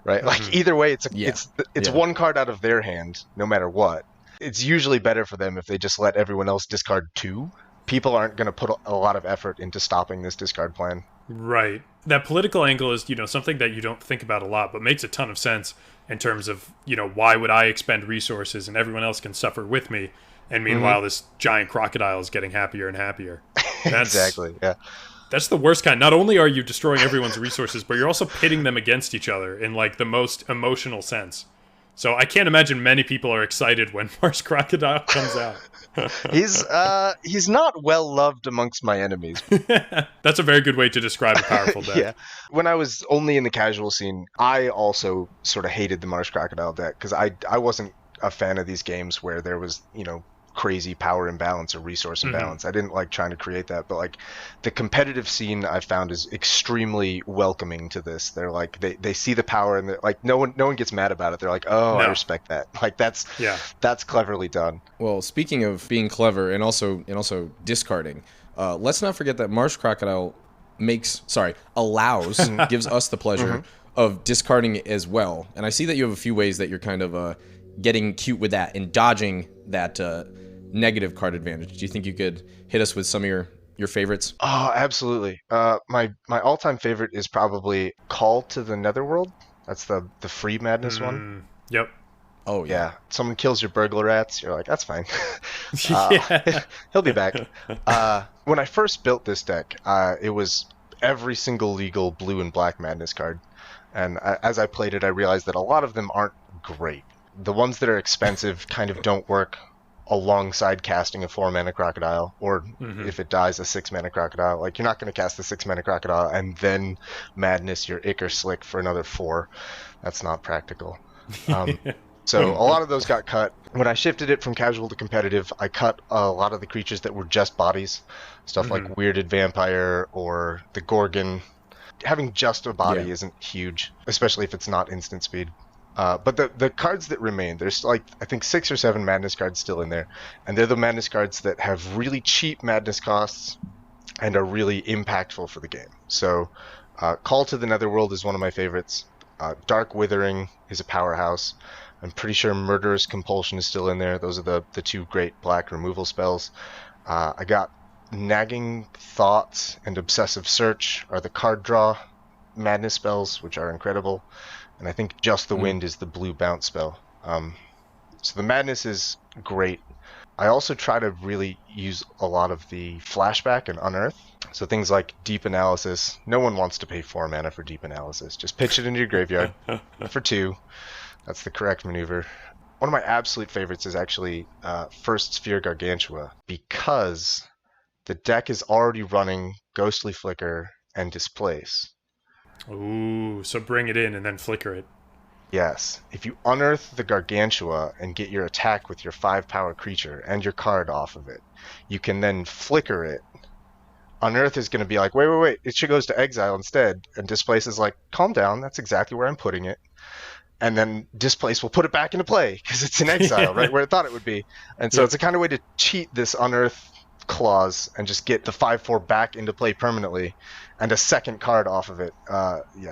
right? Either way, it's one card out of their hand, no matter what. It's usually better for them if they just let everyone else discard 2. People aren't going to put a lot of effort into stopping this discard plan. Right. That political angle is, something that you don't think about a lot, but makes a ton of sense in terms of, why would I expend resources and everyone else can suffer with me? And meanwhile, this giant crocodile is getting happier and happier. Exactly, yeah. That's the worst kind. Not only are you destroying everyone's resources, but you're also pitting them against each other in the most emotional sense. So I can't imagine many people are excited when Marsh Crocodile comes out. He's not well loved amongst my enemies. That's a very good way to describe a powerful deck. Yeah. When I was only in the casual scene, I also sort of hated the Marsh Crocodile deck because I wasn't a fan of these games where there was, crazy power imbalance or resource imbalance. I didn't like trying to create that, but the competitive scene I found is extremely welcoming to this. They're they see the power and they're no one gets mad about it. They're no. I respect that. That's cleverly done. Well, speaking of being clever and also discarding, let's not forget that Marsh Crocodile allows gives us the pleasure of discarding it as well. And I see that you have a few ways that you're kind of getting cute with that and dodging that negative card advantage. Do you think you could hit us with some of your favorites? Oh, absolutely. My all-time favorite is probably Call to the Netherworld. That's the free madness one. Yep. Oh, Yeah, someone kills your burglar rats, you're like, that's fine. Yeah. He'll be back. When I first built this deck, it was every single legal blue and black madness card. And as I played it, I realized that a lot of them aren't great. The ones that are expensive kind of don't work alongside casting a 4-mana crocodile, or if it dies, a 6-mana crocodile. Like, you're not going to cast the 6-mana crocodile and then madness your Ick or Slick for another 4. That's not practical. So a lot of those got cut. When I shifted it from casual to competitive, I cut a lot of the creatures that were just bodies. Stuff like Weirded Vampire or the Gorgon. Having just a body isn't huge, especially if it's not instant speed. But the cards that remain, there's like, I think 6 or 7 madness cards still in there. And they're the madness cards that have really cheap madness costs and are really impactful for the game. So Call to the Netherworld is one of my favorites. Dark Withering is a powerhouse. I'm pretty sure Murderous Compulsion is still in there. Those are the 2 great black removal spells. I got Nagging Thoughts and Obsessive Search are the card draw madness spells, which are incredible. And I think Just the Wind is the blue bounce spell. So the madness is great. I also try to really use a lot of the flashback and unearth. So things like Deep Analysis. No one wants to pay 4 mana for Deep Analysis. Just pitch it into your graveyard for 2. That's the correct maneuver. One of my absolute favorites is actually First Sphere Gargantua, because the deck is already running Ghostly Flicker and Displace. Ooh, so bring it in and then flicker it. Yes. If you unearth the Gargantua and get your attack with your 5-power creature and your card off of it, you can then flicker it. Unearth is going to be like, wait, it should goes to exile instead. And Displace is like, calm down, that's exactly where I'm putting it. And then Displace will put it back into play because it's in exile, right where it thought it would be. And so it's a kind of way to cheat this unearth clause and just get the 5/4 back into play permanently and a second card off of it.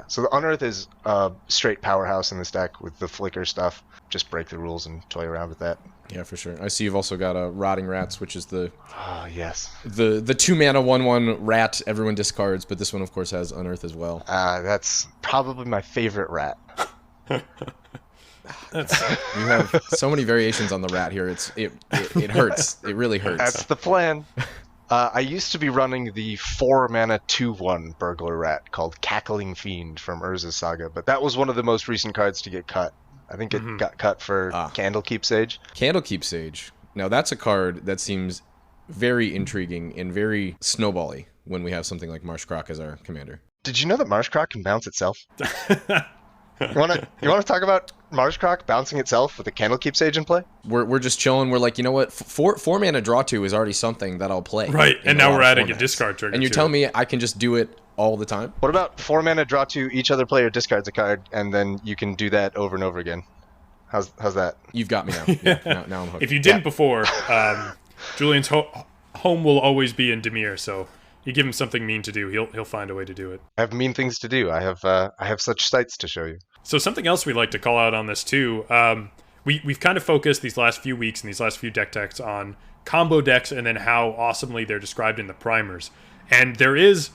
So the unearth is a straight powerhouse in this deck with the flicker stuff. Just break the rules and toy around with that. Yeah, for sure. I see you've also got Rotting Rats, which is the the 2-mana 1/1 rat everyone discards, but this one of course has unearth as well. That's probably my favorite rat. You have so many variations on the rat here. It hurts. It really hurts. That's the plan. I used to be running the 4-mana 2/1 burglar rat called Cackling Fiend from Urza's Saga, but that was one of the most recent cards to get cut. I think it got cut for Candlekeep Sage. Candlekeep Sage. Now that's a card that seems very intriguing and very snowbally when we have something like Marsh Croc as our commander. Did you know that Marsh Croc can bounce itself? You want to talk about Marsh Croc bouncing itself with a Candlekeep Sage in play? We're just chilling. We're like, you know what? 4-mana draw 2 is already something that I'll play. Right, and now we're adding a discard trigger. And you're telling me I can just do it all the time? What about 4-mana draw 2, each other player discards a card, and then you can do that over and over again? How's that? You've got me now. Yeah, now I'm hooked. If you didn't before, Julian's home will always be in Demir, so you give him something mean to do, he'll find a way to do it. I have mean things to do. I have such sights to show you. So something else we'd like to call out on this too. We've kind of focused these last few weeks and these last few deck techs on combo decks and then how awesomely they're described in the primers. And there is,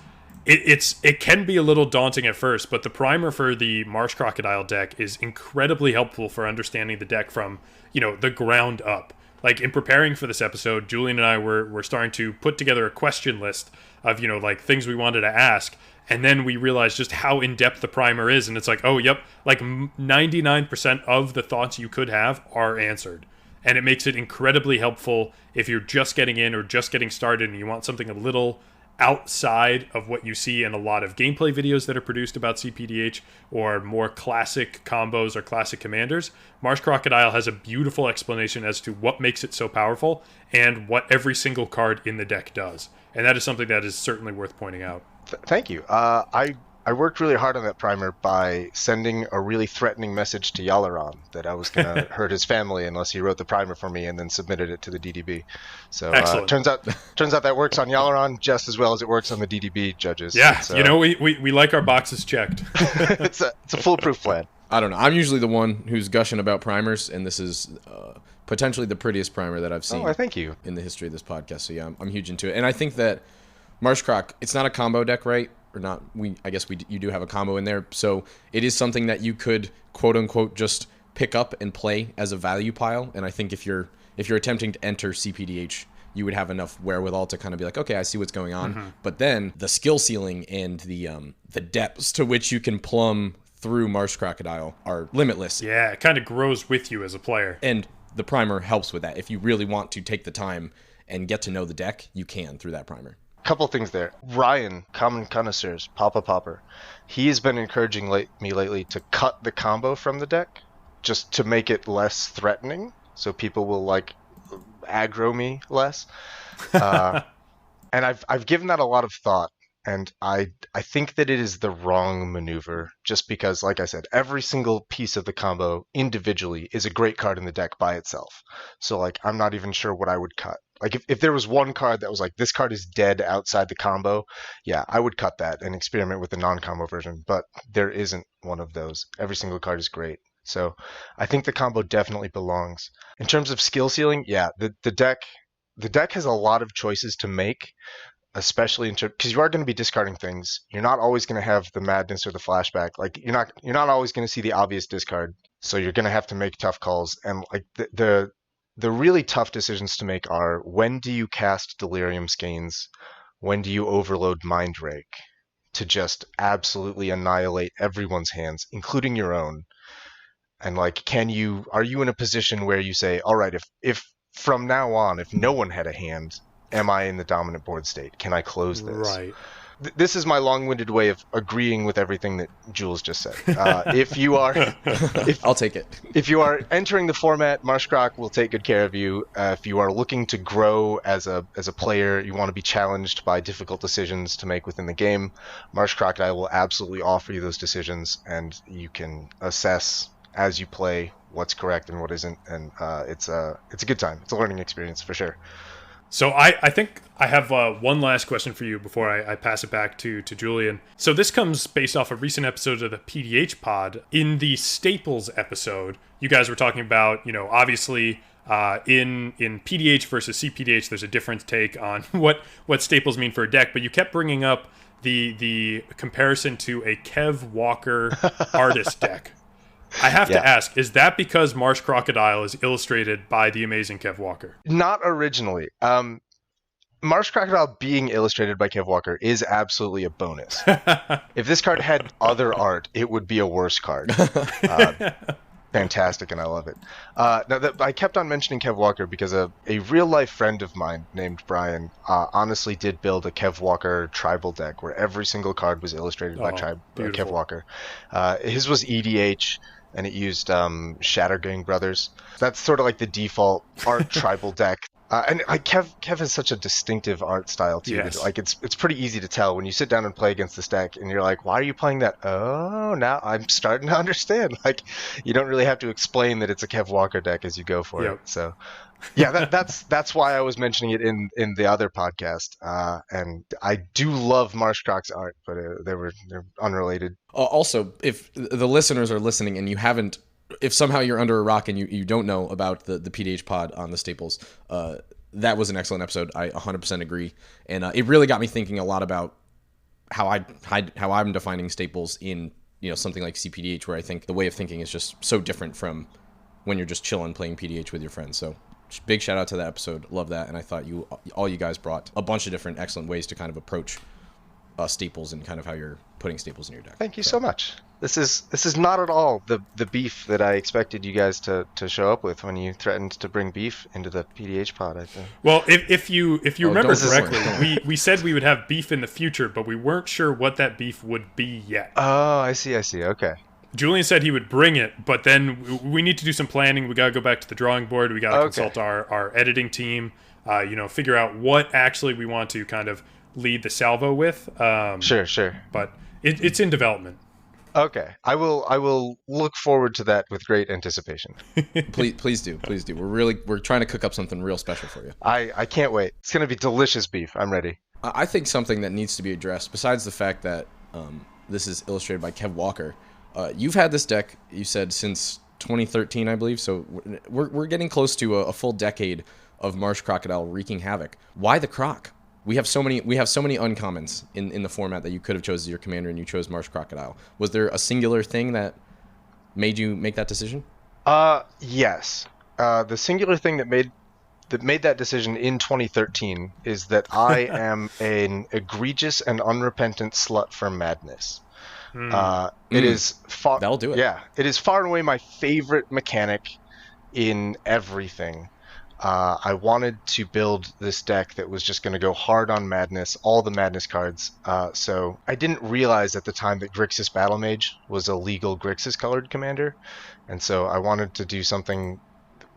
it can be a little daunting at first, but the primer for the Marsh Crocodile deck is incredibly helpful for understanding the deck from, the ground up. Like, in preparing for this episode, Julian and I were starting to put together a question list of, things we wanted to ask. And then we realized just how in-depth the primer is. And it's like, 99% of the thoughts you could have are answered. And it makes it incredibly helpful if you're just getting in or just getting started and you want something a little outside of what you see in a lot of gameplay videos that are produced about cPDH or more classic combos or classic commanders. Marsh Crocodile has a beautiful explanation as to what makes it so powerful and what every single card in the deck does. And that is something that is certainly worth pointing out. Thank you. I worked really hard on that primer by sending a really threatening message to Yalaran that I was going to hurt his family unless he wrote the primer for me and then submitted it to the DDB. So turns out that works on Yalaran just as well as it works on the DDB judges. Yeah, we like our boxes checked. It's a foolproof plan. I don't know. I'm usually the one who's gushing about primers, and this is potentially the prettiest primer that I've seen. Oh, thank you. In the history of this podcast. So yeah, I'm huge into it, and I think that Marsh Croc, it's not a combo deck, right? Or not? You do have a combo in there, so it is something that you could quote unquote just pick up and play as a value pile. And I think if you're attempting to enter cPDH, you would have enough wherewithal to kind of be like, okay, I see what's going on. But then the skill ceiling and the depths to which you can plumb through Marsh Crocodile are limitless. Yeah, it kind of grows with you as a player. And the primer helps with that. If you really want to take the time and get to know the deck, you can through that primer. Couple things there. Ryan, Common Connoisseurs, Papa Popper, he has been encouraging me lately to cut the combo from the deck just to make it less threatening, so people will like aggro me less. And I've given that a lot of thought, and I think that it is the wrong maneuver, just because, like I said, every single piece of the combo individually is a great card in the deck by itself. So like I'm not even sure what I would cut. Like if there was one card that was like, this card is dead outside the combo, yeah, I would cut that and experiment with the non-combo version, but there isn't one of those. Every single card is great. So I think the combo definitely belongs. In terms of skill ceiling, yeah, the deck has a lot of choices to make, especially in terms, because you are going to be discarding things. You're not always going to have the madness or the flashback. Like you're not always going to see the obvious discard. So you're going to have to make tough calls, and like the really tough decisions to make are, when do you cast Delirium Skeins? When do you overload Mind Rake to just absolutely annihilate everyone's hands, including your own? And like, are you in a position where you say, all right, if from now on, if no one had a hand, am I in the dominant board state? Can I close this? Right. This is my long-winded way of agreeing with everything that Jules just said. If you are, I'll take it. If you are entering the format, Marsh Croc will take good care of you. If you are looking to grow as a player, you want to be challenged by difficult decisions to make within the game, Marsh Crocodile will absolutely offer you those decisions, and you can assess as you play what's correct and what isn't. And it's a good time. It's a learning experience for sure. So I think I have one last question for you before I pass it back to Julian. So this comes based off a recent episode of the PDH pod. In the Staples episode, you guys were talking about, obviously in PDH versus cPDH, there's a different take on what staples mean for a deck, but you kept bringing up the comparison to a Kev Walker artist deck. I have to ask, is that because Marsh Crocodile is illustrated by the amazing Kev Walker? Not originally. Marsh Crocodile being illustrated by Kev Walker is absolutely a bonus. If this card had other art, it would be a worse card. Fantastic, and I love it. I kept on mentioning Kev Walker because a real-life friend of mine named Brian honestly did build a Kev Walker tribal deck where every single card was illustrated by Kev Walker. His was EDH, and it used Shattergang Brothers. That's sort of like the default art tribal deck. And Kev has such a distinctive art style too. Yes. Like it's pretty easy to tell when you sit down and play against this deck, and you're like, why are you playing that? Oh, now I'm starting to understand. Like, you don't really have to explain that it's a Kev Walker deck as you go for it. So, yeah, that's why I was mentioning it in the other podcast. And I do love Marsh Croc's art, but they're unrelated. Also, if the listeners are listening and you haven't, if somehow you're under a rock and you don't know about the PDH pod on the Staples, that was an excellent episode. I 100% agree. And it really got me thinking a lot about how I'm defining Staples in something like cPDH, where I think the way of thinking is just so different from when you're just chilling playing PDH with your friends. So big shout out to that episode. Love that. And I thought all you guys brought a bunch of different excellent ways to kind of approach Staples and kind of how you're putting Staples in your deck. Thank you so much. This is not at all the beef that I expected you guys to show up with when you threatened to bring beef into the PDH pod, I think. Well, if you remember correctly, we said we would have beef in the future, but we weren't sure what that beef would be yet. Oh, I see. Okay. Julian said he would bring it, but then we need to do some planning. We got to go back to the drawing board. We got to consult our editing team, figure out what actually we want to kind of lead the salvo with. Sure. But it's in development. Okay, I will look forward to that with great anticipation. Please do. We're trying to cook up something real special for you. I can't wait. It's gonna be delicious beef. I'm ready. I think something that needs to be addressed, besides the fact that this is illustrated by Kev Walker, you've had this deck, you said, since 2013, I believe. So we're getting close to a full decade of Marsh Crocodile wreaking havoc. Why the Croc? We have so many uncommons in the format that you could have chosen as your commander, and you chose Marsh Crocodile. Was there a singular thing that made you make that decision? Yes. The singular thing that made that decision in 2013 is that I am an egregious and unrepentant slut for madness. It is far. That'll do it. Yeah, it is far and away my favorite mechanic in everything. I wanted to build this deck that was just going to go hard on madness, all the madness cards. So I didn't realize at the time that Grixis Battle Mage was a legal Grixis colored commander, and so I wanted to do something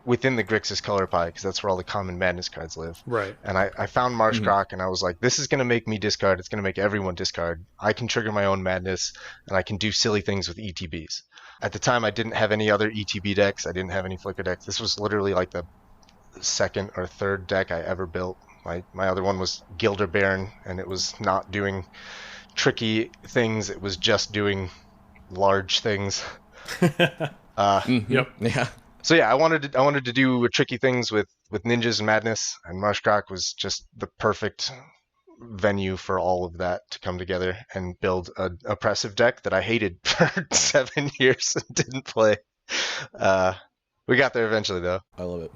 within the Grixis color pie because that's where all the common madness cards live. Right. And I found Marsh Croc and I was like, this is going to make me discard. It's going to make everyone discard. I can trigger my own madness and I can do silly things with ETBs. At the time, I didn't have any other ETB decks. I didn't have any Flicker decks. This was literally like the second or third deck I ever built. My other one was Gilder Baron, and it was not doing tricky things. It was just doing large things. Yep. Yeah. So yeah, I wanted to do tricky things with ninjas and madness, and Marsh Croc was just the perfect venue for all of that to come together and build an oppressive deck that I hated for 7 years and didn't play. We got there eventually, though. I love it.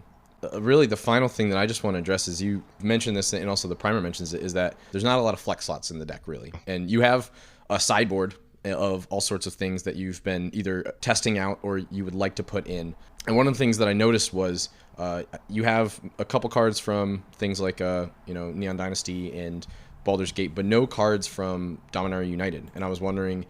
Really, the final thing that I just want to address is you mentioned this, and also the primer mentions it, is that there's not a lot of flex slots in the deck, really. And you have a sideboard of all sorts of things that you've been either testing out or you would like to put in. And one of the things that I noticed was you have a couple cards from things like Neon Dynasty and Baldur's Gate, but no cards from Dominaria United. And I was wondering,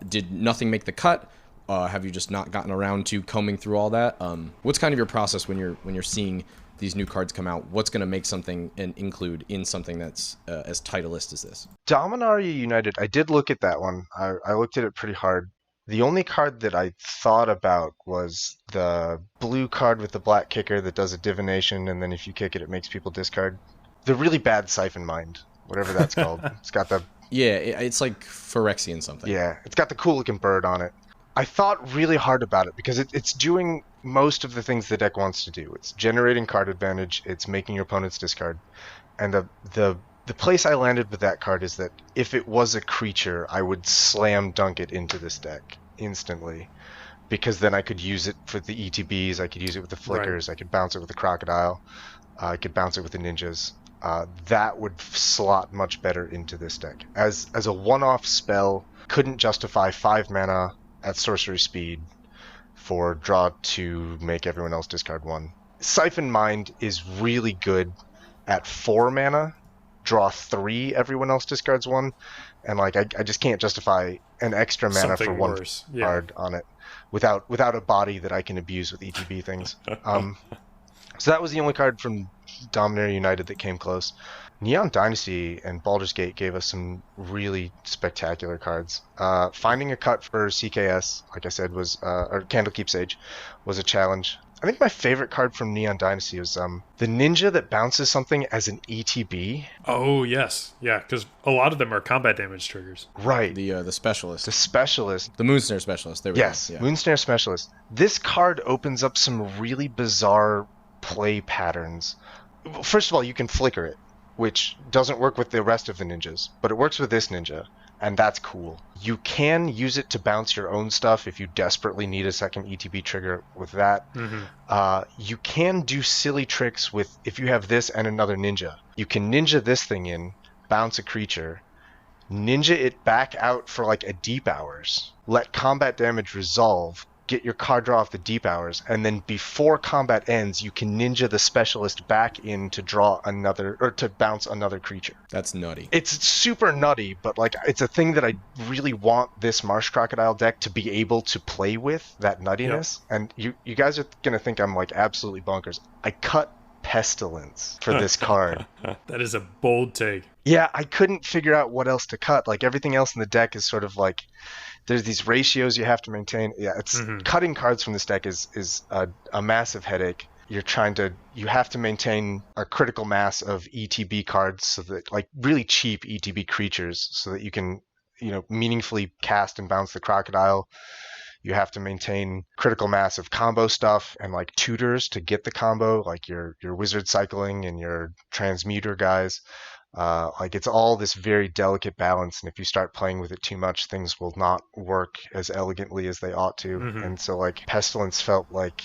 did nothing make the cut? Have you just not gotten around to combing through all that? What's kind of your process when you're seeing these new cards come out? What's going to make something and include in something that's as tight a list as this? Dominaria United, I did look at that one. I looked at it pretty hard. The only card that I thought about was the blue card with the black kicker that does a divination, and then if you kick it, it makes people discard. The really bad Siphon Mind, whatever that's called. It's got the... Yeah, it's like Phyrexian something. Yeah, it's got the cool-looking bird on it. I thought really hard about it because it's doing most of the things the deck wants to do. It's generating card advantage. It's making your opponents discard. And the place I landed with that card is that if it was a creature, I would slam dunk it into this deck instantly, because then I could use it for the ETBs. I could use it with the flickers. Right. I could bounce it with the crocodile. I could bounce it with the ninjas. That would slot much better into this deck. As a one-off spell, couldn't justify 5 mana at sorcery speed for draw 2, make everyone else discard 1. Siphon Mind is really good at 4 mana, draw 3, everyone else discards 1, and I just can't justify an extra mana Something for 1 worse. card on it without a body that I can abuse with ETB things. So that was the only card from Dominaria United that came close. Neon Dynasty and Baldur's Gate gave us some really spectacular cards. Finding a cut for CKS, like I said, was or Candlekeep Sage, was a challenge. I think my favorite card from Neon Dynasty was the ninja that bounces something as an ETB. Oh yes, yeah, because a lot of them are combat damage triggers. Right. The specialist. The specialist. The Moonsnare specialist. There we yes, go. Yeah. Moonsnare specialist. This card opens up some really bizarre play patterns. First of all, you can flicker it, which doesn't work with the rest of the ninjas, but it works with this ninja, and that's cool. You can use it to bounce your own stuff if you desperately need a second ETB trigger with that. You can do silly tricks with, if you have this and another ninja. You can ninja this thing in, bounce a creature, ninja it back out for like a deep hours, let combat damage resolve, get your card draw off the deep hours, and then before combat ends, you can ninja the specialist back in to draw another, or to bounce another creature. That's nutty. It's super nutty, but it's a thing that I really want this Marsh Crocodile deck to be able to play with, that nuttiness. Yep. And you guys are gonna think I'm absolutely bonkers. I cut Pestilence for this card. That is a bold take. Yeah, I couldn't figure out what else to cut. Everything else in the deck is sort of there's these ratios you have to maintain. Yeah, it's cutting cards from this deck is a massive headache. You have to maintain a critical mass of ETB cards, so that really cheap ETB creatures, so that you can meaningfully cast and bounce the crocodile. You have to maintain critical mass of combo stuff and tutors to get the combo, your wizard cycling and your transmuter guys. Like it's all this very delicate balance, and if you start playing with it too much, things will not work as elegantly as they ought to. And so like Pestilence felt like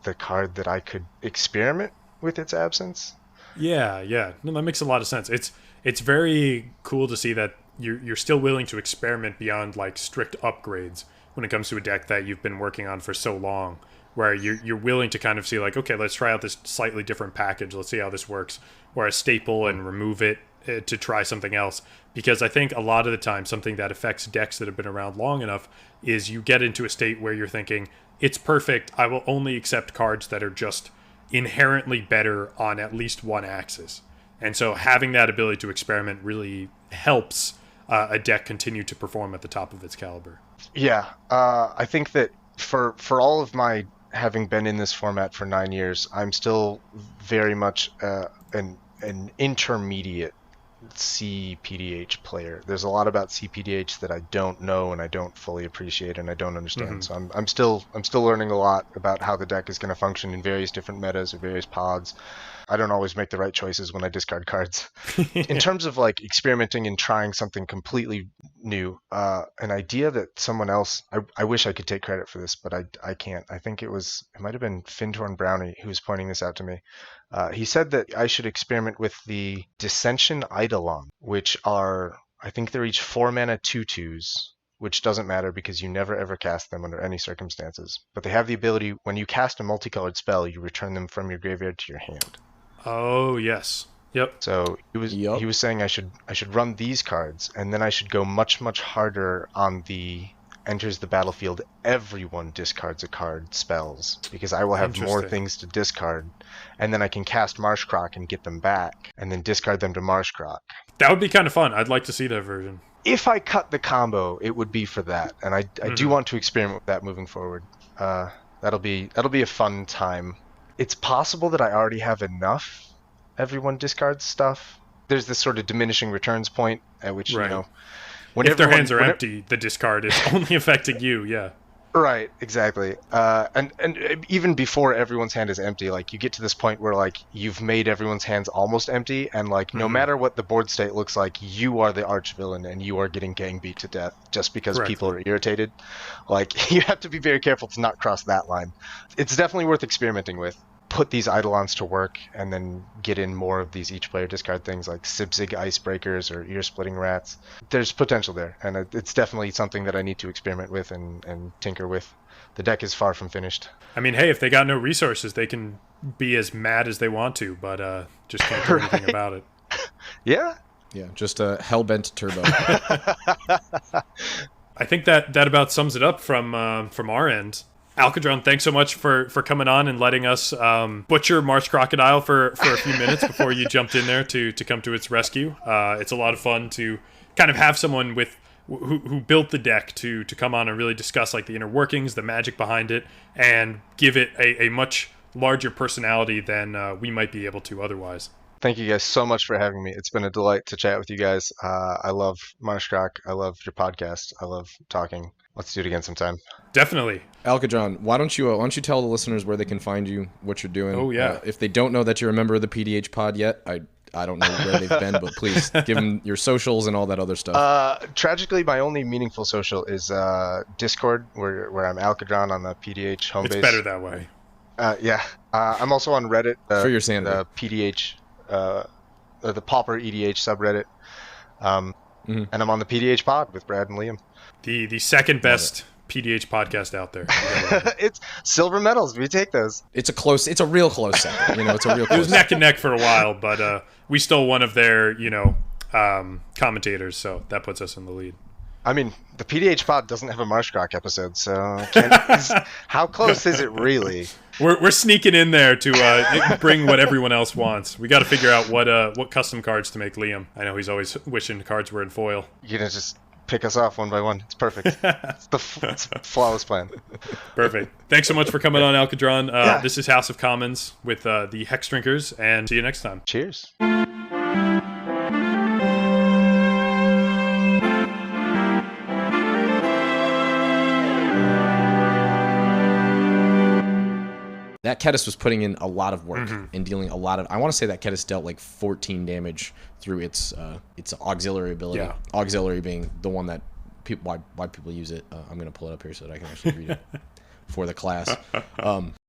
the card that I could experiment with its absence. Yeah. No, that makes a lot of sense. It's very cool to see that you're still willing to experiment beyond like strict upgrades when it comes to a deck that you've been working on for so long, where you're willing to kind of see like, okay, let's try out this slightly different package. Let's see how this works. Or a staple and remove it to try something else. Because I think a lot of the time something that affects decks that have been around long enough is you get into a state where you're thinking, it's perfect. I will only accept cards that are just inherently better on at least one axis. And so having that ability to experiment really helps a deck continue to perform at the top of its caliber. Yeah, I think that for all of my having been in this format for 9 years, I'm still very much an intermediate cPDH player. There's a lot about cPDH that I don't know and I don't fully appreciate and I don't understand. So I'm still learning a lot about how the deck is going to function in various different metas or various pods. I don't always make the right choices when I discard cards. In terms of like experimenting and trying something completely new, an idea that someone else, I wish I could take credit for this, but I can't. I think it might have been Fintorn Brownie who was pointing this out to me. He said that I should experiment with the Dissension Eidolon, which are, I think they're each 4 mana 2/2s, which doesn't matter because you never ever cast them under any circumstances. But they have the ability, when you cast a multicolored spell, you return them from your graveyard to your hand. Oh, yes. Yep. So he was saying I should run these cards, and then I should go much harder on the enters the battlefield, everyone discards a card spells, because I will have more things to discard, and then I can cast Marsh Croc and get them back, and then discard them to Marsh Croc. That would be kind of fun. I'd like to see that version. If I cut the combo, it would be for that, and I do want to experiment with that moving forward. That'll be a fun time. It's possible that I already have enough everyone discards stuff. There's this sort of diminishing returns point at which, you know, if their hands are empty, the discard is only affecting you, yeah. Right, exactly. And even before everyone's hand is empty, like you get to this point where like you've made everyone's hands almost empty, and like no matter what the board state looks like, you are the arch villain and you are getting gang beat to death just because people are irritated. Like you have to be very careful to not cross that line. It's definitely worth experimenting with. Put these Eidolons to work and then get in more of these each player discard things like Sibzig Icebreakers or Ear Splitting Rats. There's potential there, and it's definitely something that I need to experiment with and tinker with. The deck is far from finished. I mean, hey, if they got no resources, they can be as mad as they want to, but just can't do anything about it. Yeah, just a hellbent turbo. I think that about sums it up from our end. Alkadron, thanks so much for coming on and letting us butcher Marsh Crocodile for a few minutes before you jumped in there to come to its rescue. It's a lot of fun to kind of have someone who built the deck to come on and really discuss like the inner workings, the magic behind it, and give it a much larger personality than we might be able to otherwise. Thank you guys so much for having me. It's been a delight to chat with you guys. I love Marsh Croc. I love your podcast. I love talking. Let's do it again sometime. Definitely. Alkadron, why don't you tell the listeners where they can find you, what you're doing? Oh, yeah. If they don't know that you're a member of the PDH pod yet, I don't know where they've been, but please give them your socials and all that other stuff. Tragically, my only meaningful social is Discord, where I'm Alkadron on the PDH home base. It's better that way. Yeah. I'm also on Reddit. For your sanity. The PDH, the Pauper EDH subreddit. And I'm on the PDH pod with Brad and Liam. The second best PDH podcast out there. It's silver medals. We take those. It's a real close second. It's a real close. It was neck and neck for a while, but we stole one of their, commentators, so that puts us in the lead. I mean, the PDH pod doesn't have a Marsh Croc episode, so how close is it really? We're sneaking in there to bring what everyone else wants. We got to figure out what custom cards to make Liam. I know he's always wishing cards were in foil. You're gonna just pick us off one by one. It's perfect. It's a flawless plan. Perfect. Thanks so much for coming on, Alkadron. This is House of Commons with the Hex Drinkers, and see you next time. Cheers. That that Kedis was putting in a lot of work and dealing a lot of. I want to say that Kedis dealt like 14 damage through its auxiliary ability. Yeah. Auxiliary being the one that why people use it. I'm gonna pull it up here so that I can actually read it for the class.